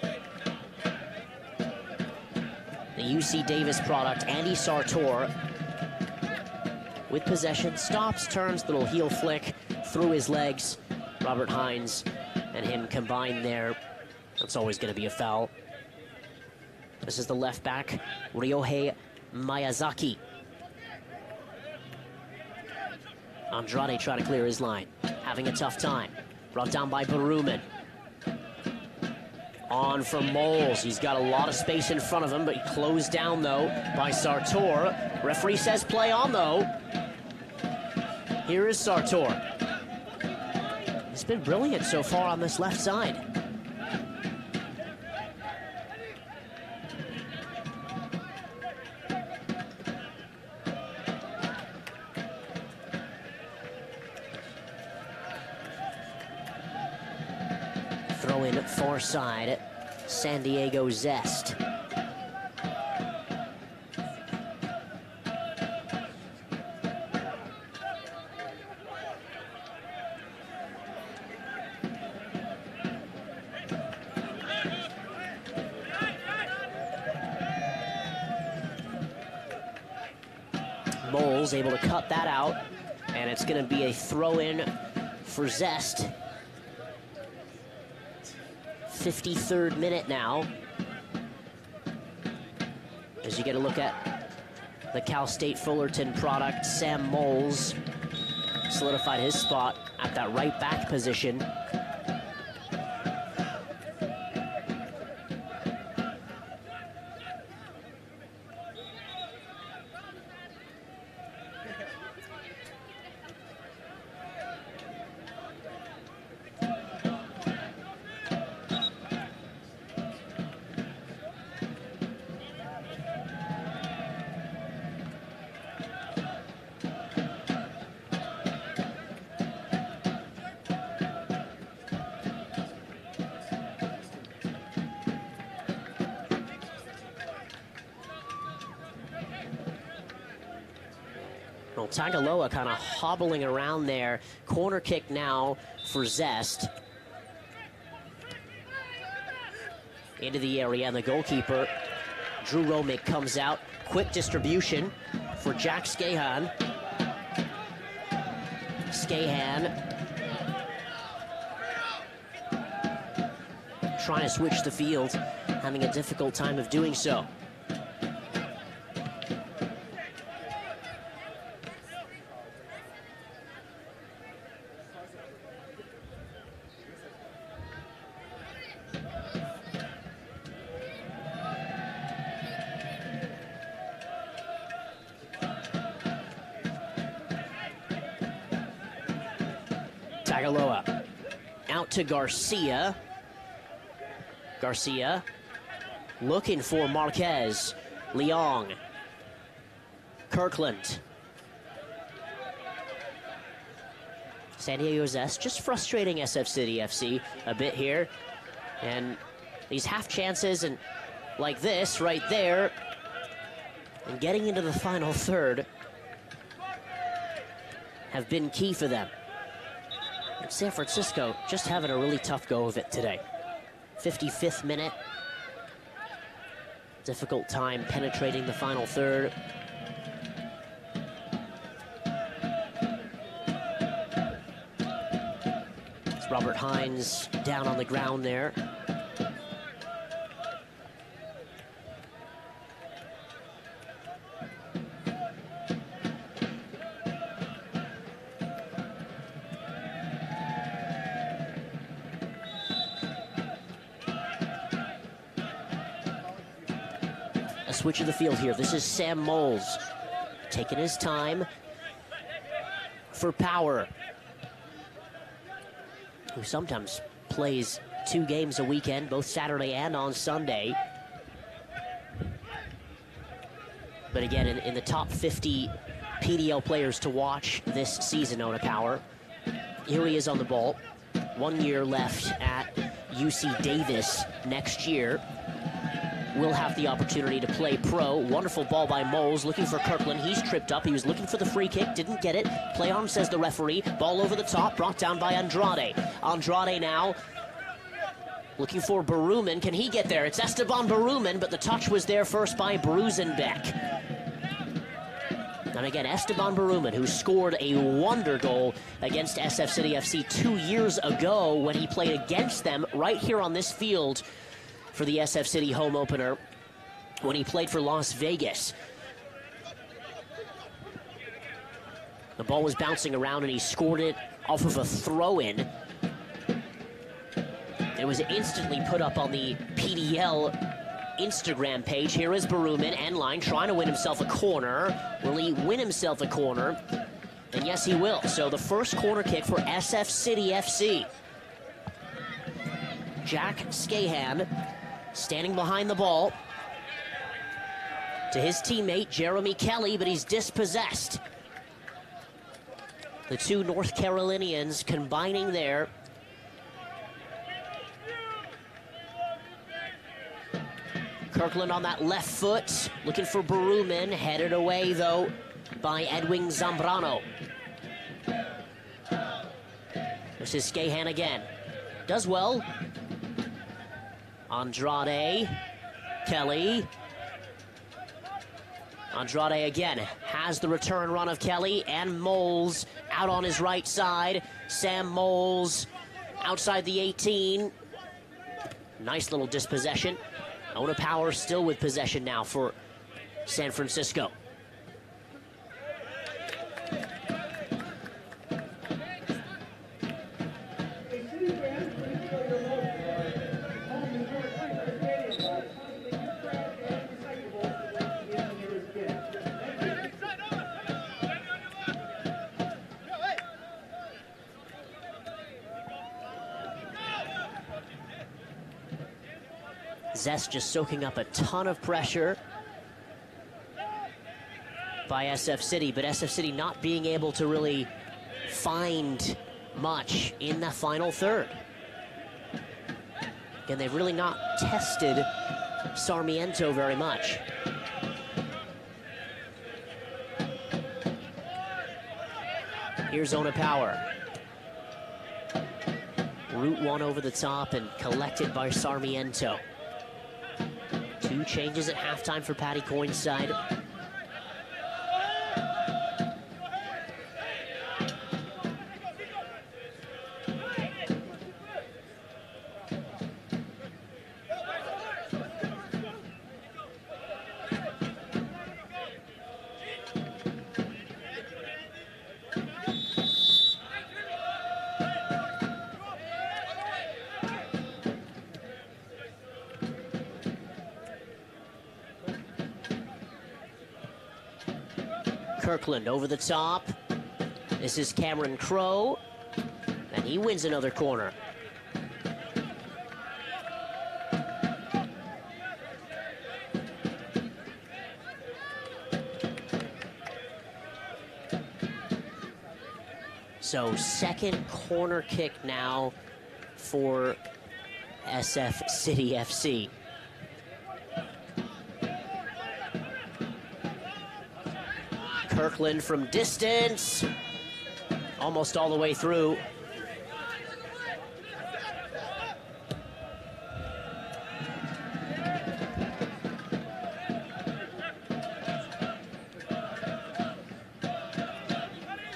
The UC Davis product, Andy Sartor, with possession, stops, turns, little heel flick through his legs. Robert Hines and him combined there. That's always going to be a foul. This is the left back, Ryohei Miyazaki. Andrade trying to clear his line, having a tough time. Brought down by Baruman. On from Moles. He's got a lot of space in front of him, but he closed down, though, by Sartor. Referee says play on, though. Here is Sartor. He's been brilliant so far on this left side. Throw in far side, San Diego Zest. Moles able to cut that out, and it's going to be a throw-in for Zest. 53rd minute now. As you get a look at the Cal State Fullerton product, Sam Moles solidified his spot at that right back position. Well, Tagaloa kind of hobbling around there. Corner kick now for Zest. Into the area, and the goalkeeper, Drew Romick, comes out. Quick distribution for Jack Skahan. Skahan trying to switch the field, having a difficult time of doing so. Tagaloa out to Garcia. Garcia looking for Marquez. Leong. Kirkland. San Diego Zest just frustrating SFCFC a bit here. And these half chances and like this right there and getting into the final third have been key for them. And San Francisco just having a really tough go of it today. 55th minute. Difficult time penetrating the final third. It's Robert Hines down on the ground there. Switch of the field here. This is Sam Moles taking his time for Power, who sometimes plays 2 games a weekend, both Saturday and on Sunday. But again, in the top 50 PDL players to watch this season, Ona Power. Here he is on the ball. 1 year left at UC Davis next year. Will have the opportunity to play pro. Wonderful ball by Moles, looking for Kirkland. He's tripped up. He was looking for the free kick, didn't get it. Play on, says the referee. Ball over the top, brought down by Andrade. Andrade now looking for Baruman. Can he get there? It's Esteban Baruman, but the touch was there first by Brusenbeck. And again, Esteban Baruman, who scored a wonder goal against SFCFC 2 years ago when he played against them right here on this field for the SF City home opener when he played for Las Vegas. The ball was bouncing around and he scored it off of a throw-in. It was instantly put up on the PDL Instagram page. Here is Baruman, end line, trying to win himself a corner. Will he win himself a corner? And yes, he will. So the first corner kick for SF City FC. Jack Scahan standing behind the ball to his teammate Jeremy Kelly, but he's dispossessed. The two North Carolinians combining there. Kirkland on that left foot, looking for Baruman, headed away though by Edwin Zambrano. This is Scahan again. Does well. Andrade, Kelly. Andrade again has the return run of Kelly and Moles out on his right side. Sam Moles outside the 18. Nice little dispossession. Ona Power still with possession now for San Francisco. Zest just soaking up a ton of pressure by SF City, but SF City not being able to really find much in the final third. Again, they've really not tested Sarmiento very much. Here's Ona Power. Route one over the top and collected by Sarmiento. Two changes at halftime for Patty Coyne's side. Kirkland over the top. This is Cameron Crowe, and he wins another corner. So second corner kick now for SF City FC. Kirkland from distance, almost all the way through.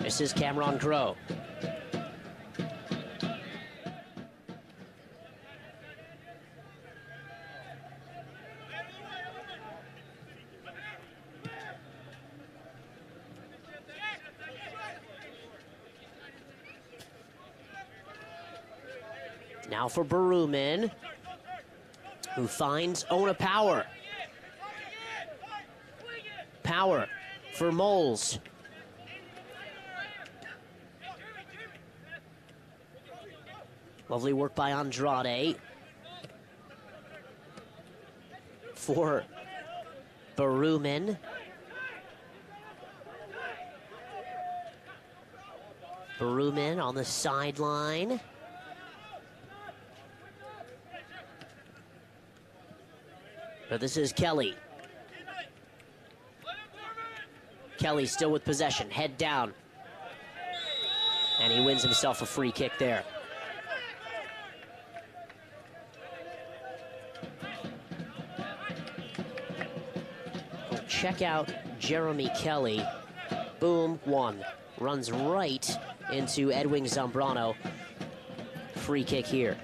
This is Cameron Crowe. Now for Baruman, who finds Ona Power. Power for Moles. Lovely work by Andrade. For Baruman. Baruman on the sideline. But this is Kelly. Kelly still with possession, head down. And he wins himself a free kick there. We'll check out Jeremy Kelly Boom, one. Runs right into Edwin Zambrano. Free kick here.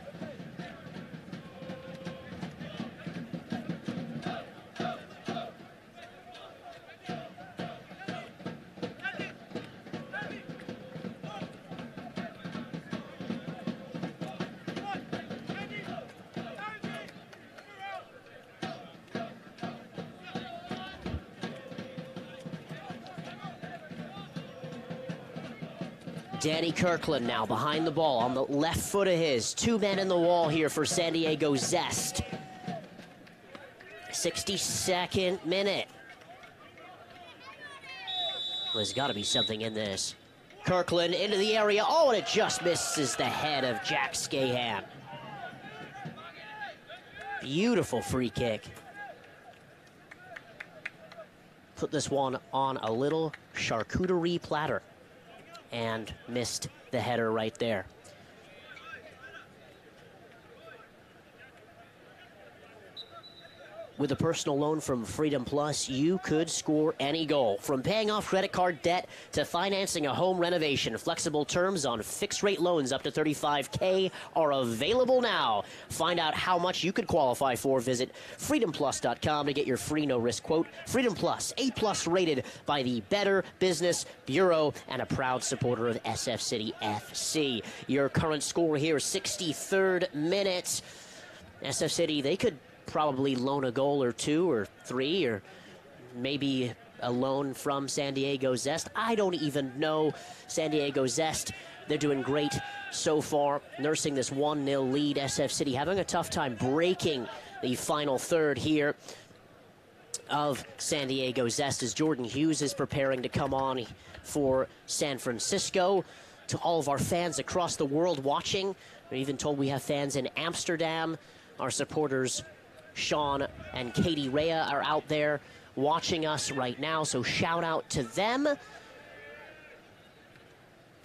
Danny Kirkland now behind the ball on the left foot of his. 2 men in the wall here for San Diego Zest. 62nd minute. There's got to be something in this. Kirkland into the area. Oh, and it just misses the head of Jack Scahan. Beautiful free kick. Put this one on a little charcuterie platter. And missed the header right there. With a personal loan from Freedom Plus, you could score any goal. From paying off credit card debt to financing a home renovation, flexible terms on fixed-rate loans up to $35K are available now. Find out how much you could qualify for. Visit freedomplus.com to get your free no-risk quote. Freedom Plus, A+ rated by the Better Business Bureau and a proud supporter of SFCFC. Your current score here, 63rd minute. SF City, they could probably loan a goal or 2 or 3 or maybe a loan from San Diego Zest. I don't even know. San Diego Zest, they're doing great so far, nursing this 1-0 lead. SF City having a tough time breaking the final third here of San Diego Zest as Jordan Hughes is preparing to come on for San Francisco. To all of our fans across the world watching, we're even told we have fans in Amsterdam. Our supporters Sean and Katie Rea are out there watching us right now, so shout out to them.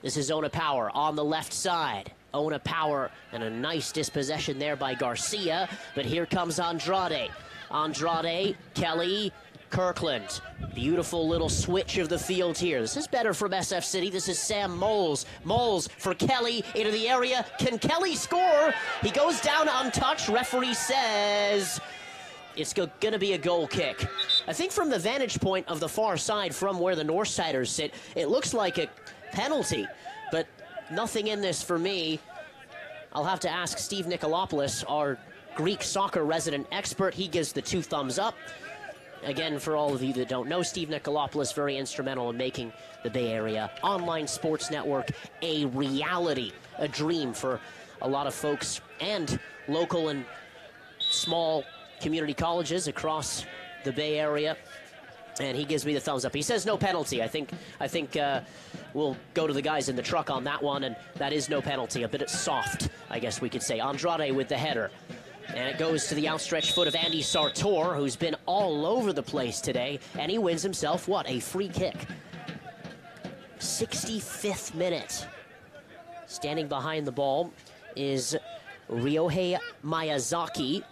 This is Ona Power on the left side. Ona Power and a nice dispossession there by Garcia, but here comes Andrade. Andrade, Kelly, Kirkland. Beautiful little switch of the field here. This is better from SF City. This is Sam Moles. Moles for Kelly into the area. Can Kelly score? He goes down untouched. Referee says it's going to be a goal kick. I think from the vantage point of the far side from where the Northsiders sit, it looks like a penalty, but nothing in this for me. I'll have to ask Steve Nikolopoulos, our Greek soccer resident expert. He gives the 2 thumbs up. Again, for all of you that don't know, Steve Nikolopoulos, very instrumental in making the Bay Area online sports network a reality, a dream for a lot of folks and local and small community colleges across the Bay Area. And he gives me the thumbs up. He says no penalty. I think we'll go to the guys in the truck on that one, and that is no penalty. A bit soft, I guess we could say. Andrade with the header. And it goes to the outstretched foot of Andy Sartor, who's been all over the place today. And he wins himself, what, a free kick. 65th minute. Standing behind the ball is Ryohei Miyazaki.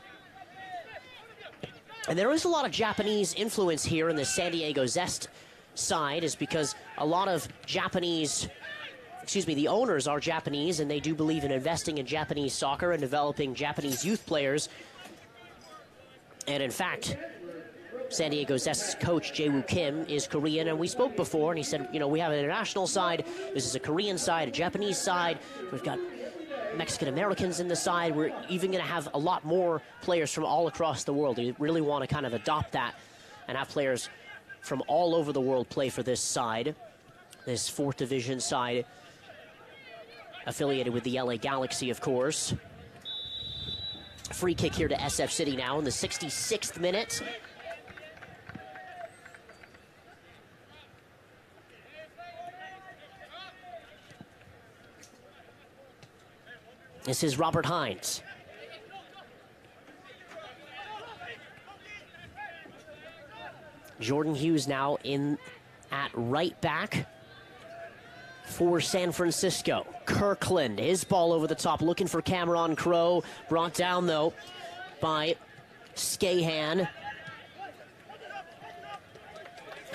And there is a lot of Japanese influence here in the San Diego Zest side, is because a lot of the owners are Japanese, and they do believe in investing in Japanese soccer and developing Japanese youth players. And in fact, San Diego Zest's coach, Jae-woo Kim, is Korean, and we spoke before, and he said, you know, we have an international side, this is a Korean side, a Japanese side, we've got Mexican-Americans in the side, we're even going to have a lot more players from all across the world. We really want to kind of adopt that and have players from all over the world play for this side, this 4th Division side, affiliated with the LA Galaxy, of course. Free kick here to SF City now in the 66th minute. This is Robert Hines. Jordan Hughes now in at right back for San Francisco. Kirkland, his ball over the top, looking for Cameron Crowe. Brought down, though, by Scahan.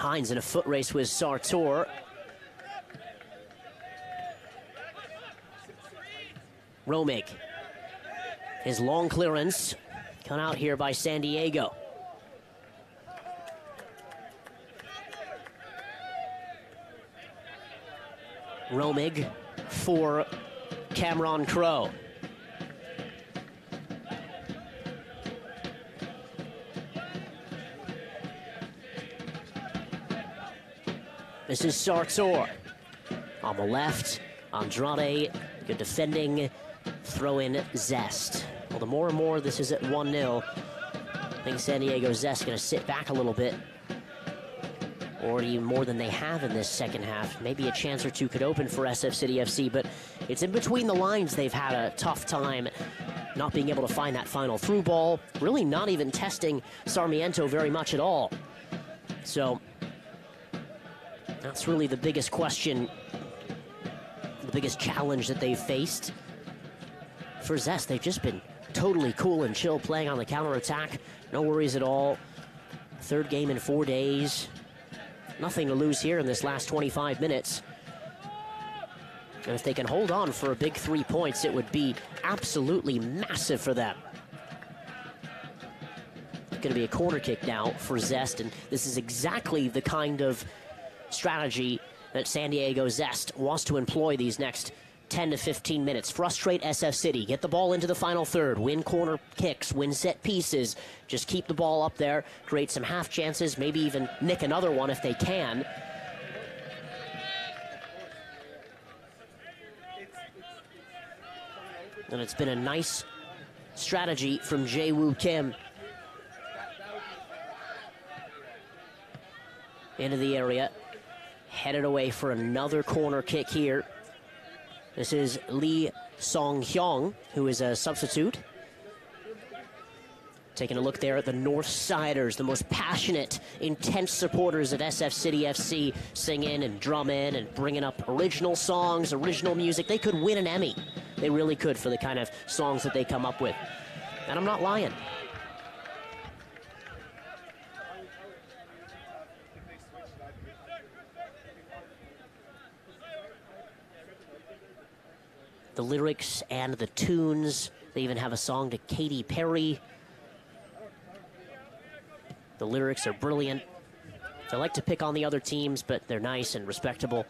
Hines in a foot race with Sartor. Romig. His long clearance. Cut out here by San Diego. Romig for Cameron Crowe. This is Sartor. On the left, Andrade, good defending, throw in Zest. Well, the more and more this is at 1-0, I think San Diego Zest going to sit back a little bit. Or even more than they have in this second half. Maybe a chance or two could open for SFCFC, but it's in between the lines they've had a tough time not being able to find that final through ball, really not even testing Sarmiento very much at all. So that's really the biggest question, the biggest challenge that they've faced. For Zest, they've just been totally cool and chill playing on the counterattack. No worries at all. Third game in 4 days. Nothing to lose here in this last 25 minutes. And if they can hold on for a big 3 points, it would be absolutely massive for them. It's going to be a corner kick now for Zest, and this is exactly the kind of strategy that San Diego Zest wants to employ these next 10 to 15 minutes. Frustrate SF City, get the ball into the final third, win corner kicks, win set pieces, just keep the ball up there, create some half chances, maybe even nick another one if they can. And it's been a nice strategy from Jae-Woo Kim. Into the area, headed away for another corner kick here. This is Lee Song-hyung, who is a substitute. Taking a look there at the North Siders, the most passionate, intense supporters at SFCFC, sing in and drum in and bringing up original songs, original music. They could win an Emmy. They really could for the kind of songs that they come up with. And I'm not lying. The lyrics and the tunes. They even have a song to Katy Perry. The lyrics are brilliant. They like to pick on the other teams, but they're nice and respectable.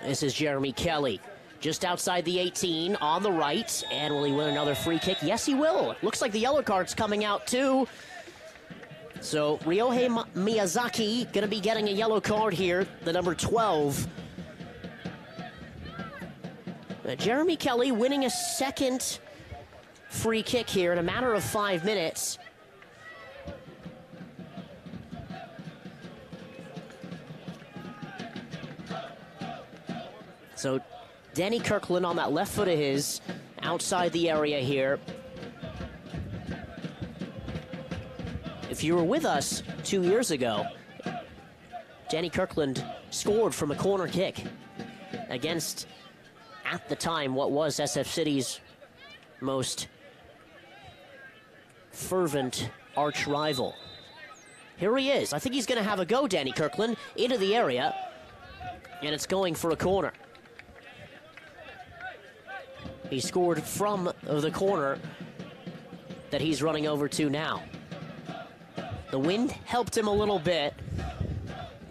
This is Jeremy Kelly, just outside the 18, on the right. And will he win another free kick? Yes, he will. Looks like the yellow card's coming out, too. So Ryohei Miyazaki going to be getting a yellow card here, the number 12. Jeremy Kelly winning a second free kick here in a matter of 5 minutes. So Danny Kirkland on that left foot of his, outside the area here. If you were with us 2 years ago, Danny Kirkland scored from a corner kick against, at the time, what was SF City's most fervent arch rival. Here he is. I think he's going to have a go, Danny Kirkland, into the area, and it's going for a corner. He scored from the corner that he's running over to now. The wind helped him a little bit.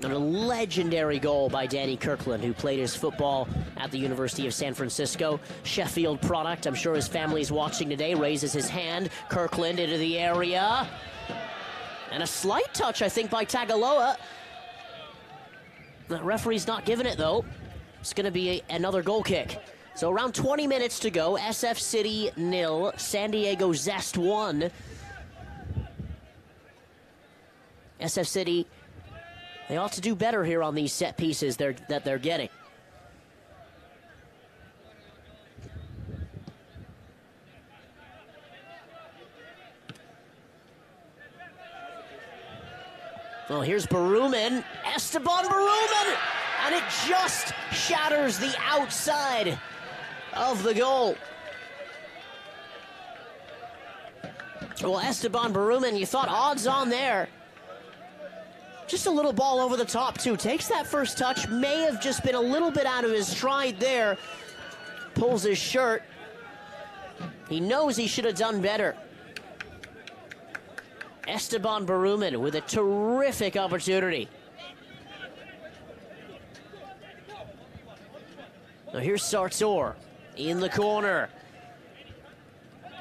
And a legendary goal by Danny Kirkland, who played his football at the University of San Francisco. Sheffield product. I'm sure his family's watching today. Raises his hand. Kirkland into the area. And a slight touch, I think, by Tagaloa. The referee's not giving it, though. It's going to be another goal kick. So around 20 minutes to go. SF City 0. San Diego Zest 1. SF City, they ought to do better here on these set pieces that they're getting. Well, here's Baruman, Esteban Baruman, and it just shatters the outside of the goal. Well, Esteban Baruman, you thought odds on there. Just a little ball over the top, too. Takes that first touch. May have just been a little bit out of his stride there. Pulls his shirt. He knows he should have done better. Esteban Baruman with a terrific opportunity. Now here's Sartor in the corner.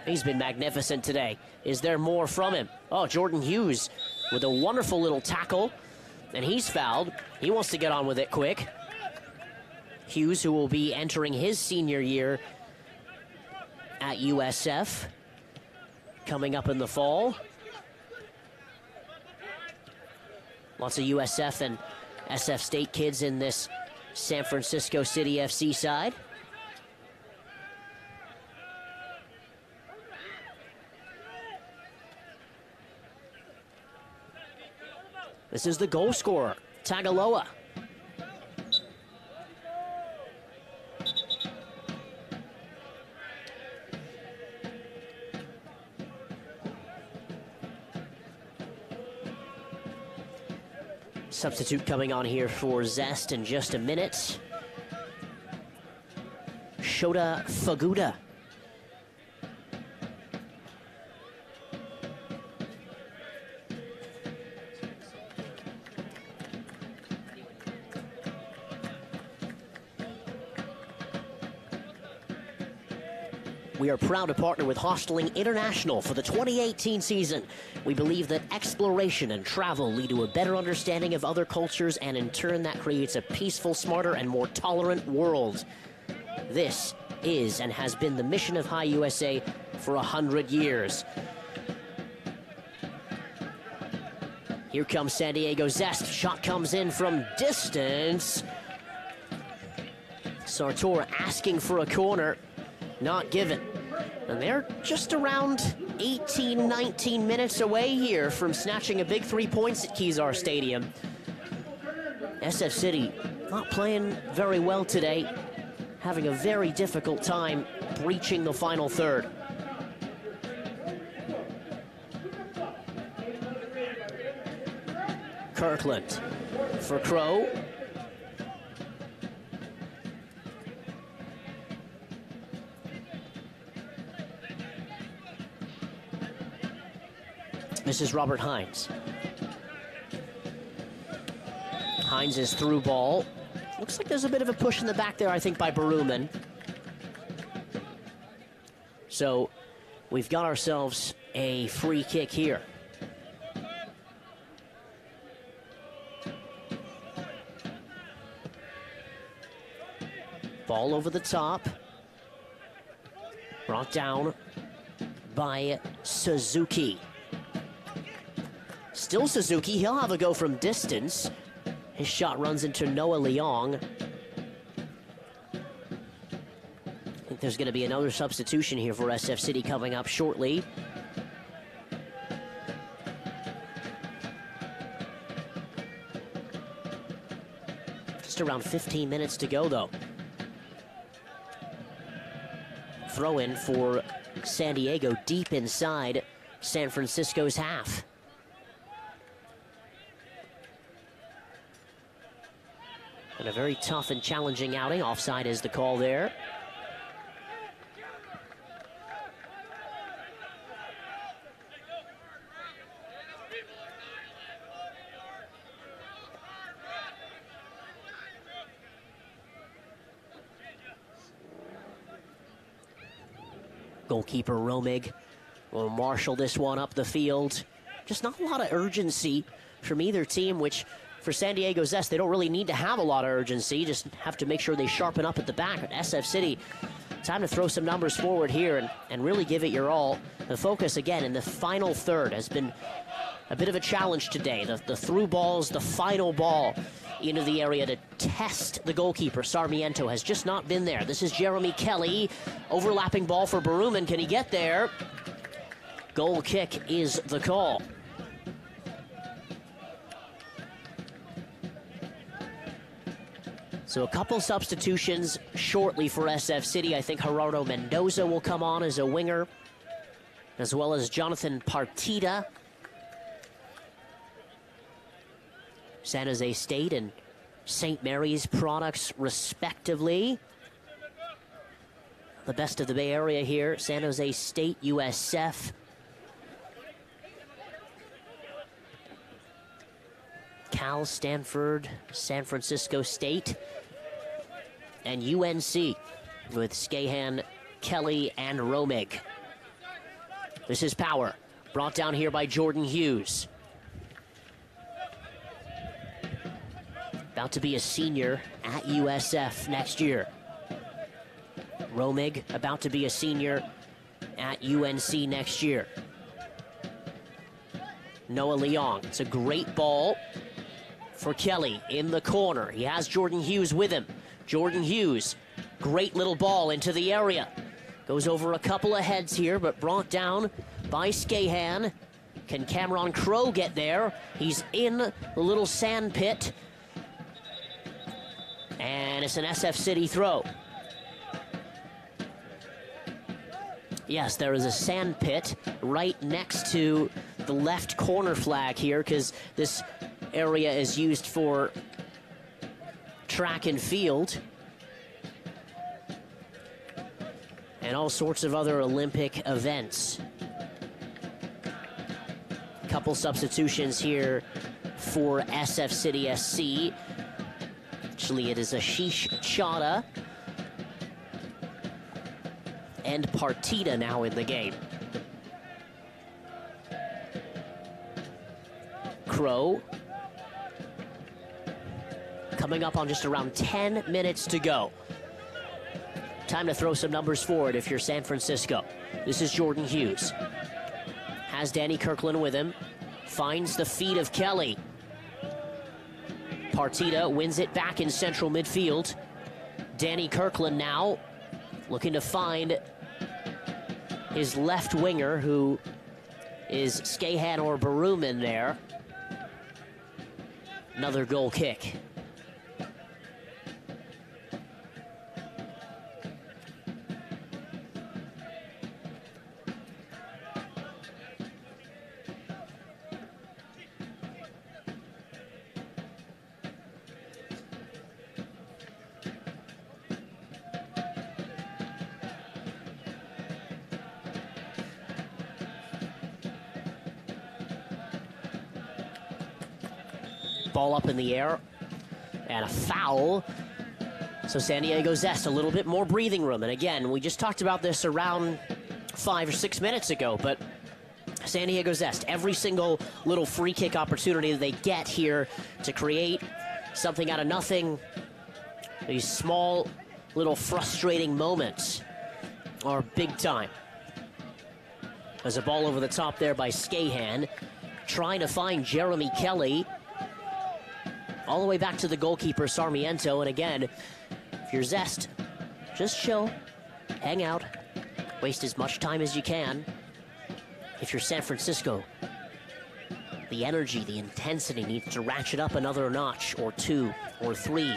He's been magnificent today. Is there more from him? Oh, Jordan Hughes with a wonderful little tackle, and he's fouled. He wants to get on with it quick. Hughes, who will be entering his senior year at USF, coming up in the fall. Lots of USF and SF State kids in this San Francisco City FC side. This is the goal scorer, Tagaloa. Substitute coming on here for Zest in just a minute. Shota Faguda. We are proud to partner with Hosteling International for the 2018 season. We believe that exploration and travel lead to a better understanding of other cultures, and in turn that creates a peaceful, smarter, and more tolerant world. This is and has been the mission of High USA for 100 years. Here comes San Diego Zest. Shot comes in from distance. Sartor asking for a corner. Not given. And they're just around 18, 19 minutes away here from snatching a big 3 points at Kezar Stadium. SF City not playing very well today, having a very difficult time breaching the final third. Kirkland for Crow. This is Robert Hines. Hines is through ball. Looks like there's a bit of a push in the back there, I think, by Baruman. So we've got ourselves a free kick here. Ball over the top. Brought down by Suzuki. Still Suzuki, he'll have a go from distance. His shot runs into Noah Leong. I think there's going to be another substitution here for SF City coming up shortly. Just around 15 minutes to go, though. Throw in for San Diego deep inside San Francisco's half. And a very tough and challenging outing. Offside is the call there. Goalkeeper Romig will marshal this one up the field. Just not a lot of urgency from either team, which for San Diego Zest, they don't really need to have a lot of urgency, just have to make sure they sharpen up at the back. At SF City, time to throw some numbers forward here and really give it your all. The focus, again, in the final third has been a bit of a challenge today. The through balls, the final ball into the area to test the goalkeeper. Sarmiento has just not been there. This is Jeremy Kelly. Overlapping ball for Baruman. Can he get there? Goal kick is the call. So a couple substitutions shortly for SF City. I think Gerardo Mendoza will come on as a winger, as well as Jonathan Partida. San Jose State and St. Mary's products, respectively. The best of the Bay Area here, San Jose State, USF. Cal, Stanford, San Francisco State, and UNC with Skahan, Kelly, and Romig. This is Power, brought down here by Jordan Hughes. About to be a senior at USF next year. Romig about to be a senior at UNC next year. Noah Leong, it's a great ball for Kelly in the corner. He has Jordan Hughes with him. Jordan Hughes, great little ball into the area. Goes over a couple of heads here, but brought down by Skahan. Can Cameron Crowe get there? He's in the little sand pit. And it's an SF City throw. Yes, there is a sand pit right next to the left corner flag here, because this area is used for track and field and all sorts of other Olympic events. Couple substitutions here for SF City SC. Actually, it is Ashish Chadha and Partita now in the game. Crowe coming up on just around 10 minutes to go. Time to throw some numbers forward if you're San Francisco. This is Jordan Hughes. Has Danny Kirkland with him. Finds the feet of Kelly. Partita wins it back in central midfield. Danny Kirkland now looking to find his left winger, who is Skahan or Baruman there. Another goal kick. Ball up in the air, and a foul. So San Diego Zest, a little bit more breathing room. And again, we just talked about this around 5 or 6 minutes ago, but San Diego Zest, every single little free kick opportunity that they get here to create something out of nothing, these small little frustrating moments are big time. There's a ball over the top there by Skahan, trying to find Jeremy Kelly. All the way back to the goalkeeper, Sarmiento. And again, if you're Zest, just chill, hang out, waste as much time as you can. If you're San Francisco, the energy, the intensity needs to ratchet up another notch or 2 or 3.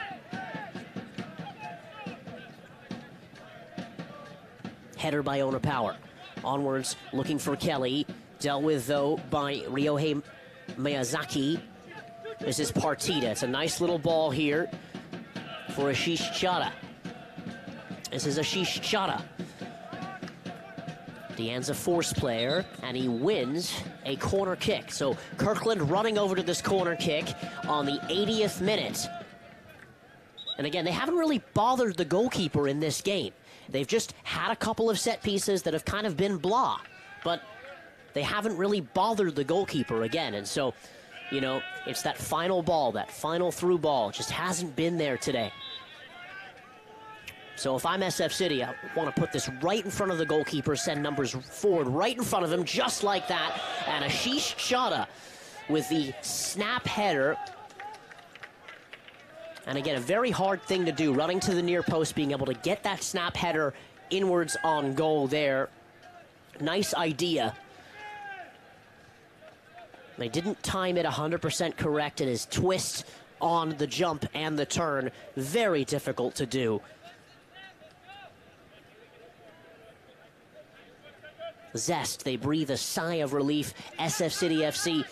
Header by Owner Power. Onwards, looking for Kelly. Dealt with, though, by Ryohei Miyazaki. This is Partita. It's a nice little ball here for Ashish Chadha. This is Ashish Chadha. Deanne's a force player, and he wins a corner kick. So Kirkland running over to this corner kick on the 80th minute. And again, they haven't really bothered the goalkeeper in this game. They've just had a couple of set pieces that have kind of been blah. But they haven't really bothered the goalkeeper again. And so, you know, it's that final ball, that final through ball. Just hasn't been there today. So if I'm SF City, I want to put this right in front of the goalkeeper, send numbers forward right in front of him, just like that. And Ashish Chadha with the snap header. And again, a very hard thing to do, running to the near post, being able to get that snap header inwards on goal there. Nice idea. They didn't time it 100% correct, and his twist on the jump and the turn, very difficult to do. Zest, they breathe a sigh of relief. SF City FC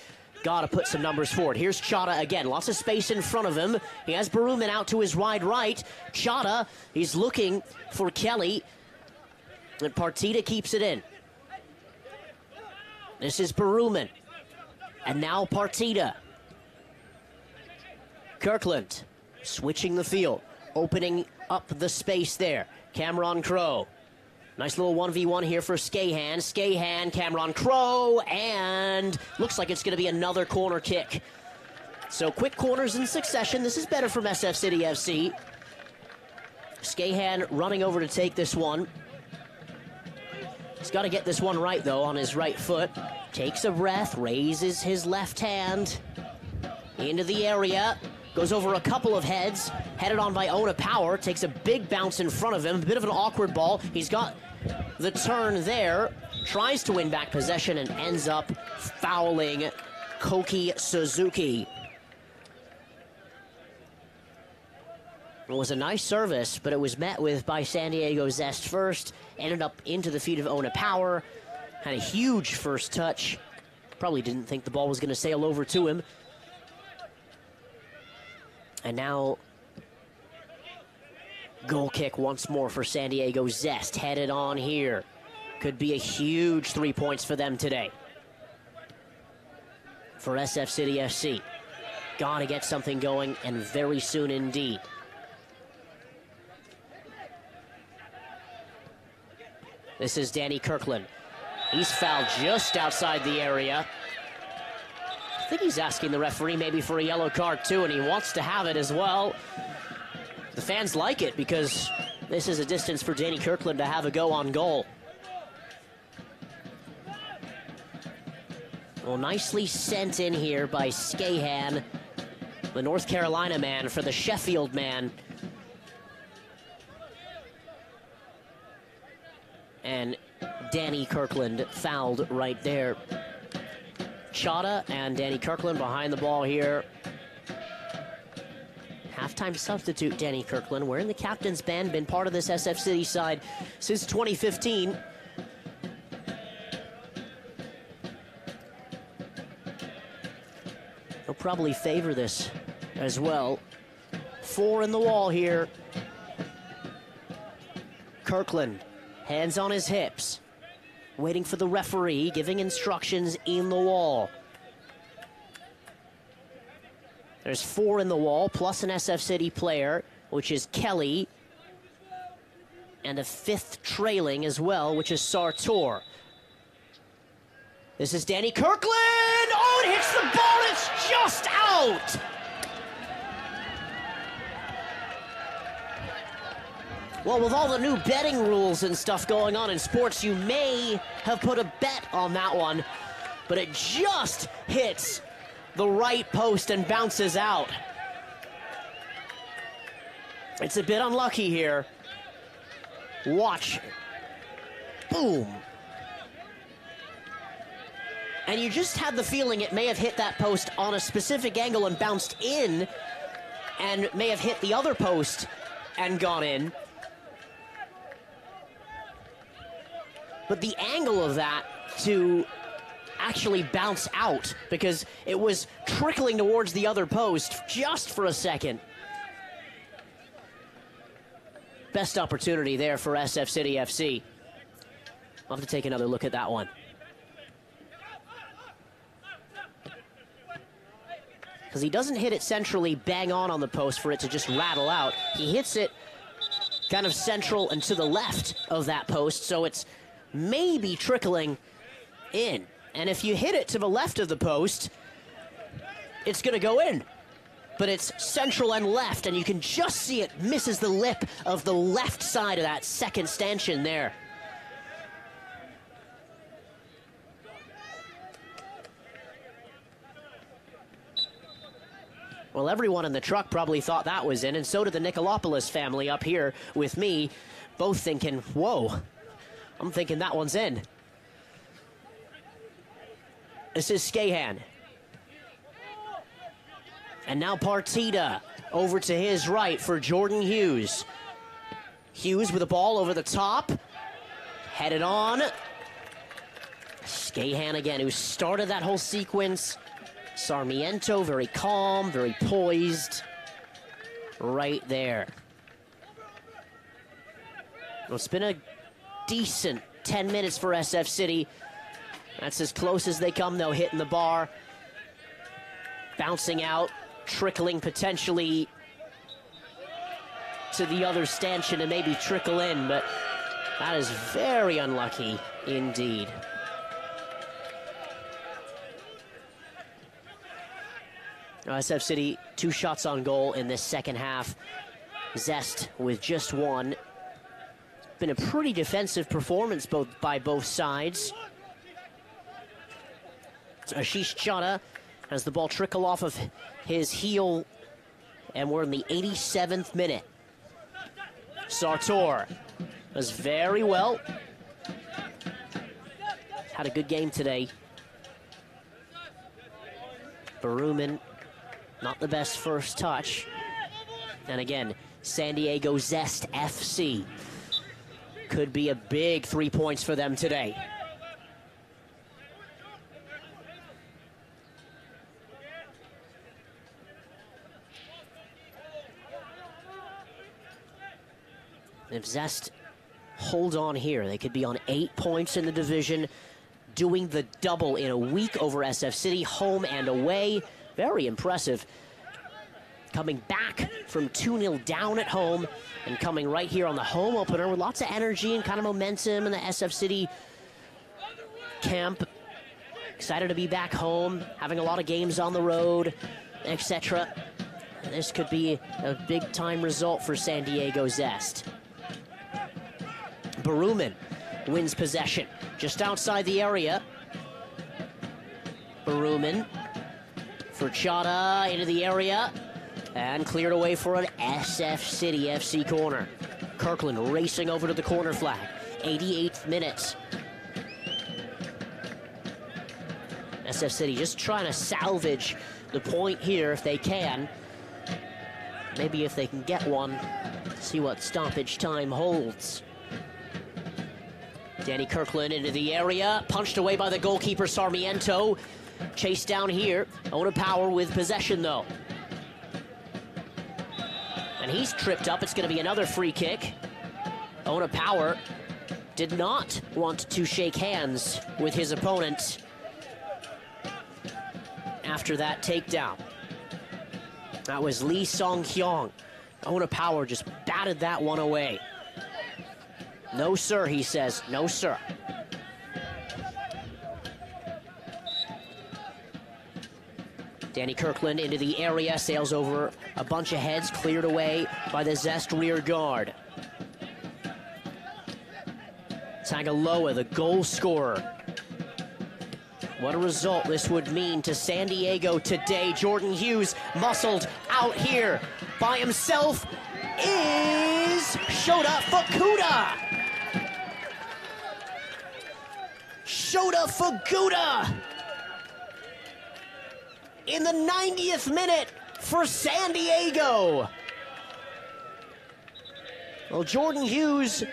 got to put some numbers forward. Here's Chata again. Lots of space in front of him. He has Baruman out to his wide right. Chata, he's looking for Kelly. And Partita keeps it in. This is Baruman. And now Partita. Kirkland switching the field. Opening up the space there. Cameron Crowe. Nice little 1v1 here for Skahan. Skahan, Cameron Crowe, and looks like it's going to be another corner kick. So quick corners in succession. This is better from SF City FC. Skahan running over to take this one. He's got to get this one right, though, on his right foot. Takes a breath, raises his left hand into the area. Goes over a couple of heads. Headed on by Ona Power. Takes a big bounce in front of him. A bit of an awkward ball. He's got the turn there. Tries to win back possession and ends up fouling Koki Suzuki. It was a nice service, but it was met with by San Diego Zest first. Ended up into the feet of Ona Power. Had a huge first touch. Probably didn't think the ball was going to sail over to him. And now, goal kick once more for San Diego Zest. Headed on here. Could be a huge 3 points for them today. For SF City FC. Gotta get something going, and very soon indeed. This is Danny Kirkland. He's fouled just outside the area. I think he's asking the referee maybe for a yellow card too, and he wants to have it as well. The fans like it because this is a distance for Danny Kirkland to have a go on goal. Well, nicely sent in here by Skahan, the North Carolina man for the Sheffield man. And Danny Kirkland fouled right there. Chata and Danny Kirkland behind the ball here. Halftime substitute Danny Kirkland, wearing the captain's band, been part of this SF City side since 2015. He'll probably favor this as well. 4 in the wall here. Kirkland, hands on his hips. Waiting for the referee, giving instructions in the wall. There's 4 in the wall, plus an SF City player, which is Kelly. And a 5th trailing as well, which is Sartor. This is Danny Kirkland! Oh, it hits the ball, it's just out! Well, with all the new betting rules and stuff going on in sports, you may have put a bet on that one, but it just hits the right post and bounces out. It's a bit unlucky here. Watch. Boom. And you just had the feeling it may have hit that post on a specific angle and bounced in, and may have hit the other post and gone in. But the angle of that to actually bounce out, because it was trickling towards the other post just for a second. Best opportunity there for SF City FC. I'll have to take another look at that one. Because he doesn't hit it centrally bang on the post for it to just rattle out. He hits it kind of central and to the left of that post, so it's maybe trickling in. And if you hit it to the left of the post, it's going to go in. But it's central and left, and you can just see it misses the lip of the left side of that second stanchion there. Well, everyone in the truck probably thought that was in, and so did the Nicolopoulos family up here with me, both thinking, whoa, I'm thinking that one's in. This is Skahan. And now Partita over to his right for Jordan Hughes. Hughes with the ball over the top. Headed on. Skahan again, who started that whole sequence Sarmiento, very calm, very poised, right there. Well, it's been a decent 10 minutes for SF City. That's as close as they come, though, hitting the bar. Bouncing out, trickling potentially to the other stanchion and maybe trickle in, but that is very unlucky indeed. SF City, 2 shots on goal in this second half. Zest with just 1. Been a pretty defensive performance by both sides. Ashish Chadha has the ball trickle off of his heel, and we're in the 87th minute. Sartor does very well. Had a good game today. Baruman, not the best first touch. And again, San Diego Zest FC. Could be a big 3 points for them today. If Zest hold on here, they could be on 8 points in the division, doing the double in a week over SF City, home and away. Very impressive. Coming back from 2-0 down at home and coming right here on the home opener with lots of energy and kind of momentum in the SF City camp. Excited to be back home, having a lot of games on the road, etc. This could be a big-time result for San Diego Zest. Baruman wins possession just outside the area. Baruman for Chadha into the area and cleared away for an SF City FC corner. Kirkland racing over to the corner flag. 88th minute. SF City just trying to salvage the point here if they can. Maybe if they can get one, see what stoppage time holds. Danny Kirkland into the area, punched away by the goalkeeper Sarmiento. Chased down here. Ona Power with possession though. And he's tripped up. It's going to be another free kick. Ona Power did not want to shake hands with his opponent after that takedown. That was Lee Song-hyung. Ona Power just batted that one away. No, sir, he says. No, sir. Danny Kirkland into the area, sails over a bunch of heads, cleared away by the Zest rear guard. Tagaloa, the goal scorer. What a result this would mean to San Diego today. Jordan Hughes muscled out here by himself is Shota Fukuda. Shota Fukuda in the 90th minute for San Diego. Well, Jordan Hughes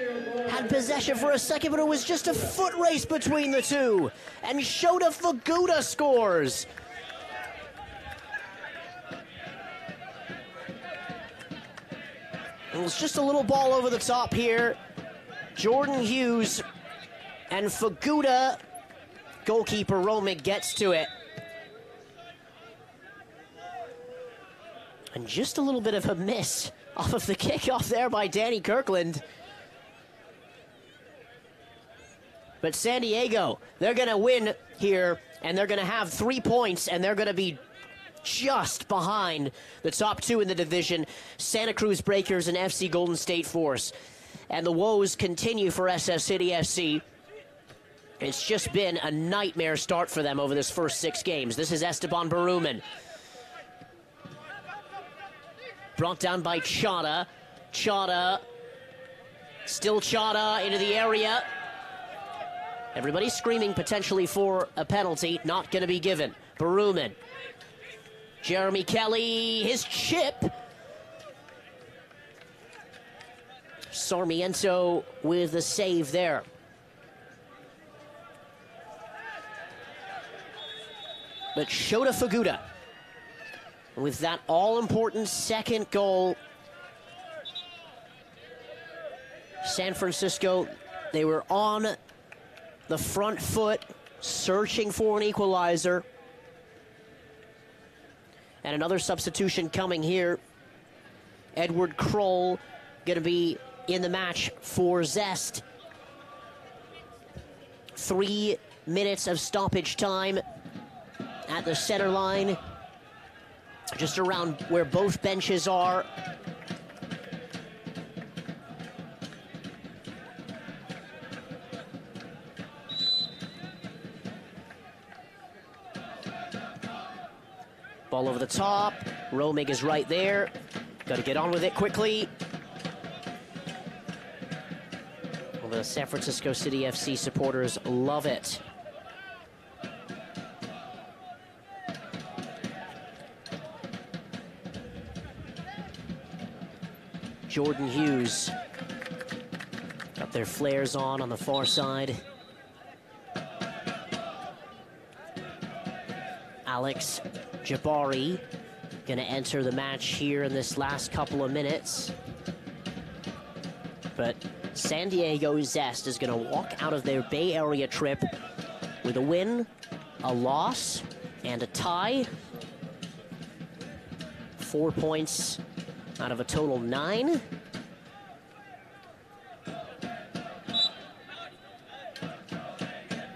had possession for a second, but it was just a foot race between the two. And Shota Fukuda scores. It was just a little ball over the top here. Jordan Hughes and Fukuda, goalkeeper Romick gets to it. And just a little bit of a miss off of the kickoff there by Danny Kirkland. But San Diego, they're going to win here, and they're going to have 3 points, and they're going to be just behind the top two in the division, Santa Cruz Breakers and FC Golden State Force. And the woes continue for SF City FC. It's just been a nightmare start for them over this first 6 games. This is Esteban Baruman. Brought down by Chadha. Chadha, still Chadha into the area. Everybody's screaming potentially for a penalty, not going to be given. Baruman. Jeremy Kelly, his chip. Sarmiento with the save there. But Shota Faguta, with that all-important second goal, San Francisco, they were on the front foot, searching for an equalizer. And another substitution coming here. Edward Kroll going to be in the match for Zest. 3 minutes of stoppage time at the center line, just around where both benches are. Ball over the top. Romig is right there. Got to get on with it quickly. Well, the San Francisco City FC supporters love it. Jordan Hughes got their flares on the far side. Alex Jabari going to enter the match here in this last couple of minutes. But San Diego Zest is going to walk out of their Bay Area trip with a win, a loss, and a tie. 4 points out of a total 9.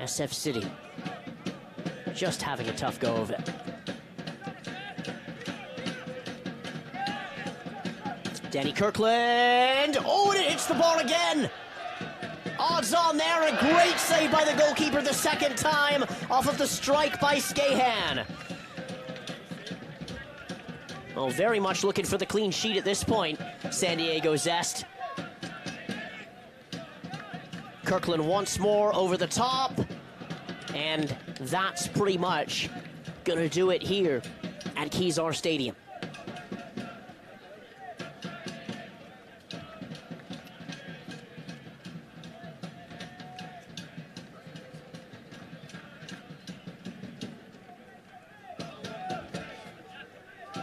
SF City just having a tough go of it. Danny Kirkland. Oh, and it hits the ball again. Odds on there. A great save by the goalkeeper the second time off of the strike by Scahan. Oh, very much looking for the clean sheet at this point, San Diego Zest. Kirkland once more over the top. And that's pretty much going to do it here at Kezar Stadium.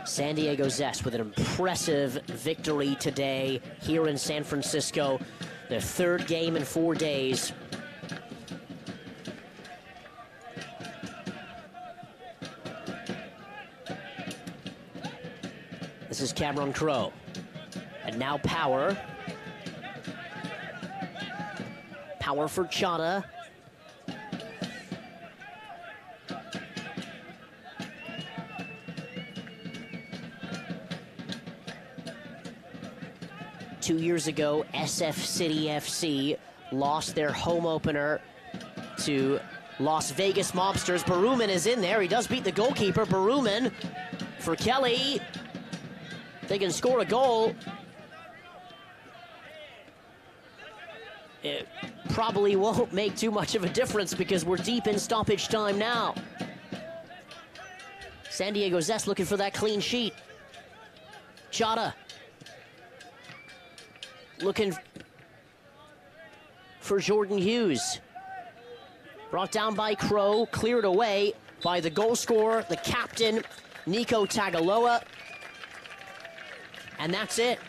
San Diego Zest with an impressive victory today here in San Francisco. Their third game in 4 days. This is Cameron Crowe. And now Power. Power for Chana. Two years ago, SFCFC lost their home opener to Las Vegas Mobsters. Baruman is in there. He does beat the goalkeeper. Baruman for Kelly. They can score a goal. It probably won't make too much of a difference because we're deep in stoppage time now. San Diego Zest looking for that clean sheet. Chata looking for Jordan Hughes. Brought down by Crow, cleared away by the goal scorer, the captain, Nico Tagaloa. And that's it.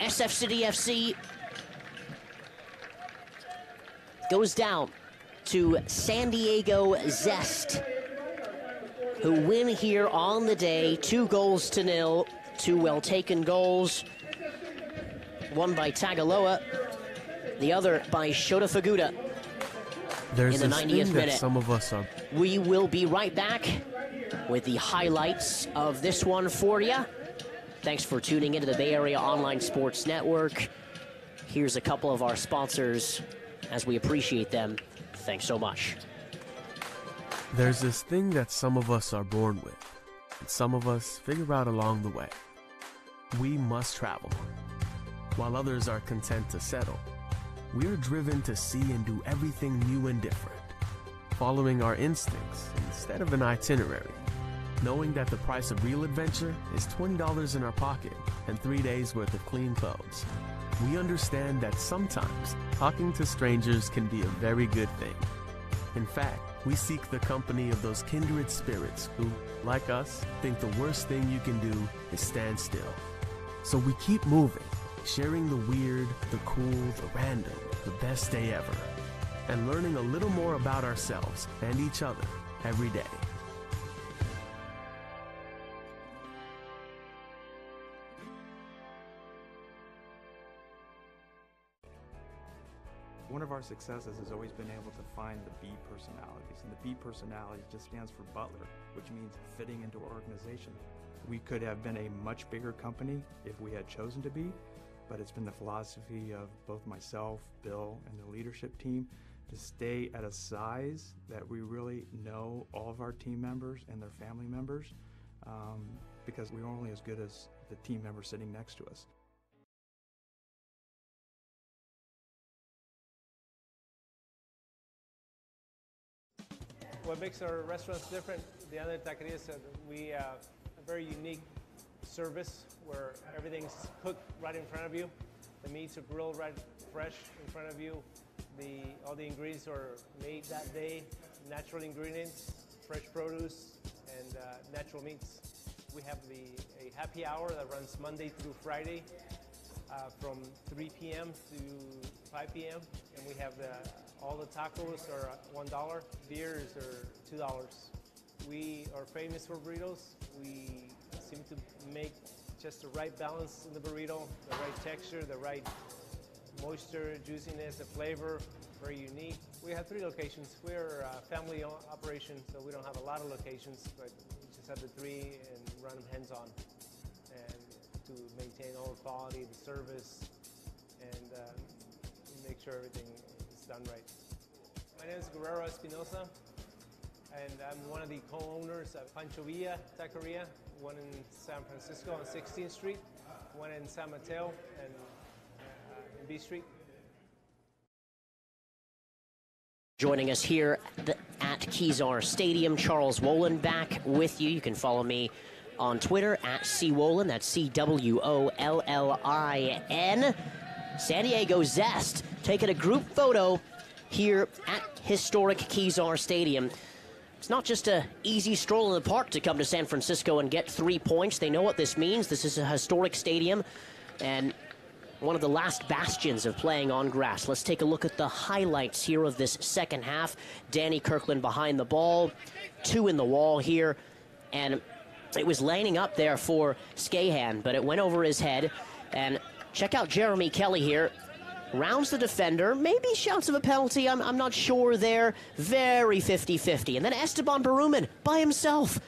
SF City FC goes down to San Diego Zest, who win here on the day, 2-0. 2 well-taken goals. One by Tagaloa, the other by Shota Faguta. There's in the this 90th thing that minute. some of us are. We will be right back with the highlights of this one for you. Thanks for tuning into the Bay Area Online Sports Network. Here's a couple of our sponsors as we appreciate them. Thanks so much. There's this thing that some of us are born with, and some of us figure out along the way. We must travel. While others are content to settle, we're driven to see and do everything new and different, following our instincts instead of an itinerary, knowing that the price of real adventure is $20 in our pocket and 3 days worth of clean clothes. We understand that sometimes talking to strangers can be a very good thing. In fact, We seek the company of those kindred spirits who, like us, think the worst thing you can do is stand still. So we keep moving, sharing the weird, the cool, the random, the best day ever, and learning a little more about ourselves and each other every day. One of our successes has always been able to find the B personalities, and the B personality just stands for Butler, which means fitting into our organization. We could have been a much bigger company if we had chosen to be, but it's been the philosophy of both myself, Bill, and the leadership team to stay at a size that we really know all of our team members and their family members, because we're only as good as the team member sitting next to us. What makes our restaurants different, the other taquerias, we have a very unique service where everything's cooked right in front of you. The meats are grilled right fresh in front of you. All the ingredients are made that day, natural ingredients, fresh produce, and natural meats. We have a happy hour that runs Monday through Friday from 3 p.m. to 5 p.m. And we have all the tacos are $1, beers are $2. We are famous for burritos. We seem to make just the right balance in the burrito, the right texture, the right moisture, juiciness, the flavor, very unique. We have 3 locations. We're a family operation, so we don't have a lot of locations, but we just have the 3 and run them hands-on, and to maintain all the quality, the service, and make sure everything is done right. My name is Guerrero Espinosa, and I'm one of the co-owners of Pancho Villa Taqueria, one in San Francisco on 16th Street, one in San Mateo and in B Street. Joining us here at Kezar Stadium, Charles Wolin back with you. You can follow me on Twitter at CWolin, that's CWOLLIN. San Diego Zest taking a group photo here at historic Kezar Stadium. It's not just an easy stroll in the park to come to San Francisco and get 3 points. They know what this means. This is a historic stadium and one of the last bastions of playing on grass. Let's take a look at the highlights here of this second half. Danny Kirkland behind the ball, 2 in the wall here, and it was laning up there for Scahan, but it went over his head. And check out Jeremy Kelly here. Rounds the defender, maybe shouts of a penalty, I'm not sure there. Very 50-50. And then Esteban Baruman by himself.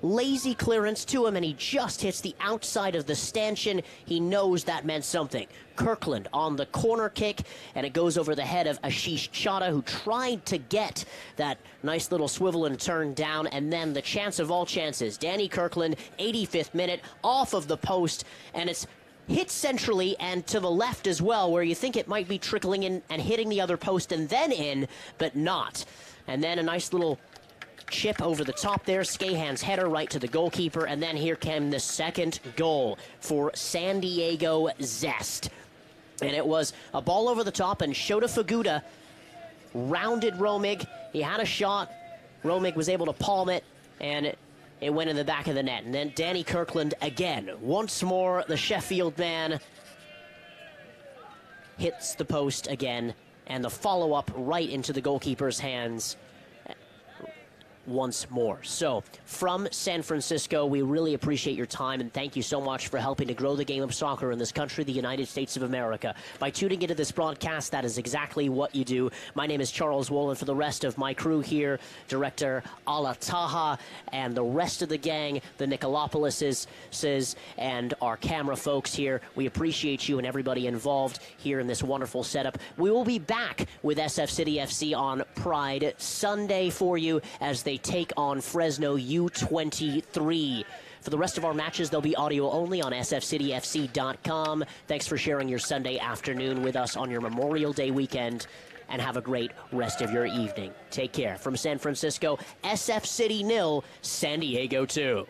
Lazy clearance to him, and he just hits the outside of the stanchion. He knows that meant something. Kirkland on the corner kick, and it goes over the head of Ashish Chadha, who tried to get that nice little swivel and turn down, and then the chance of all chances. Danny Kirkland, 85th minute, off of the post, and it's hit centrally and to the left as well, where you think it might be trickling in and hitting the other post and then in, but not. And then a nice little chip over the top there, Scahan's header right to the goalkeeper, and then here came the second goal for San Diego Zest. And it was a ball over the top, and Shota Faguda rounded Romig. He had a shot. Romig was able to palm it, and it went in the back of the net. And then Danny Kirkland again. Once more, the Sheffield man hits the post again, and the follow-up right into the goalkeeper's hands once more. So, from San Francisco, we really appreciate your time, and thank you so much for helping to grow the game of soccer in this country, the United States of America. By tuning into this broadcast, that is exactly what you do. My name is Charles Wolin. For the rest of my crew here, Director Ala Taha, and the rest of the gang, the Nicolapolises, and our camera folks here, we appreciate you and everybody involved here in this wonderful setup. We will be back with SFCFC on Pride Sunday for you as they take on Fresno U23. For the rest of our matches, they'll be audio only on sfcityfc.com. Thanks for sharing your Sunday afternoon with us on your Memorial Day weekend, and have a great rest of your evening. Take care. From San Francisco, SF City 0, San Diego 2.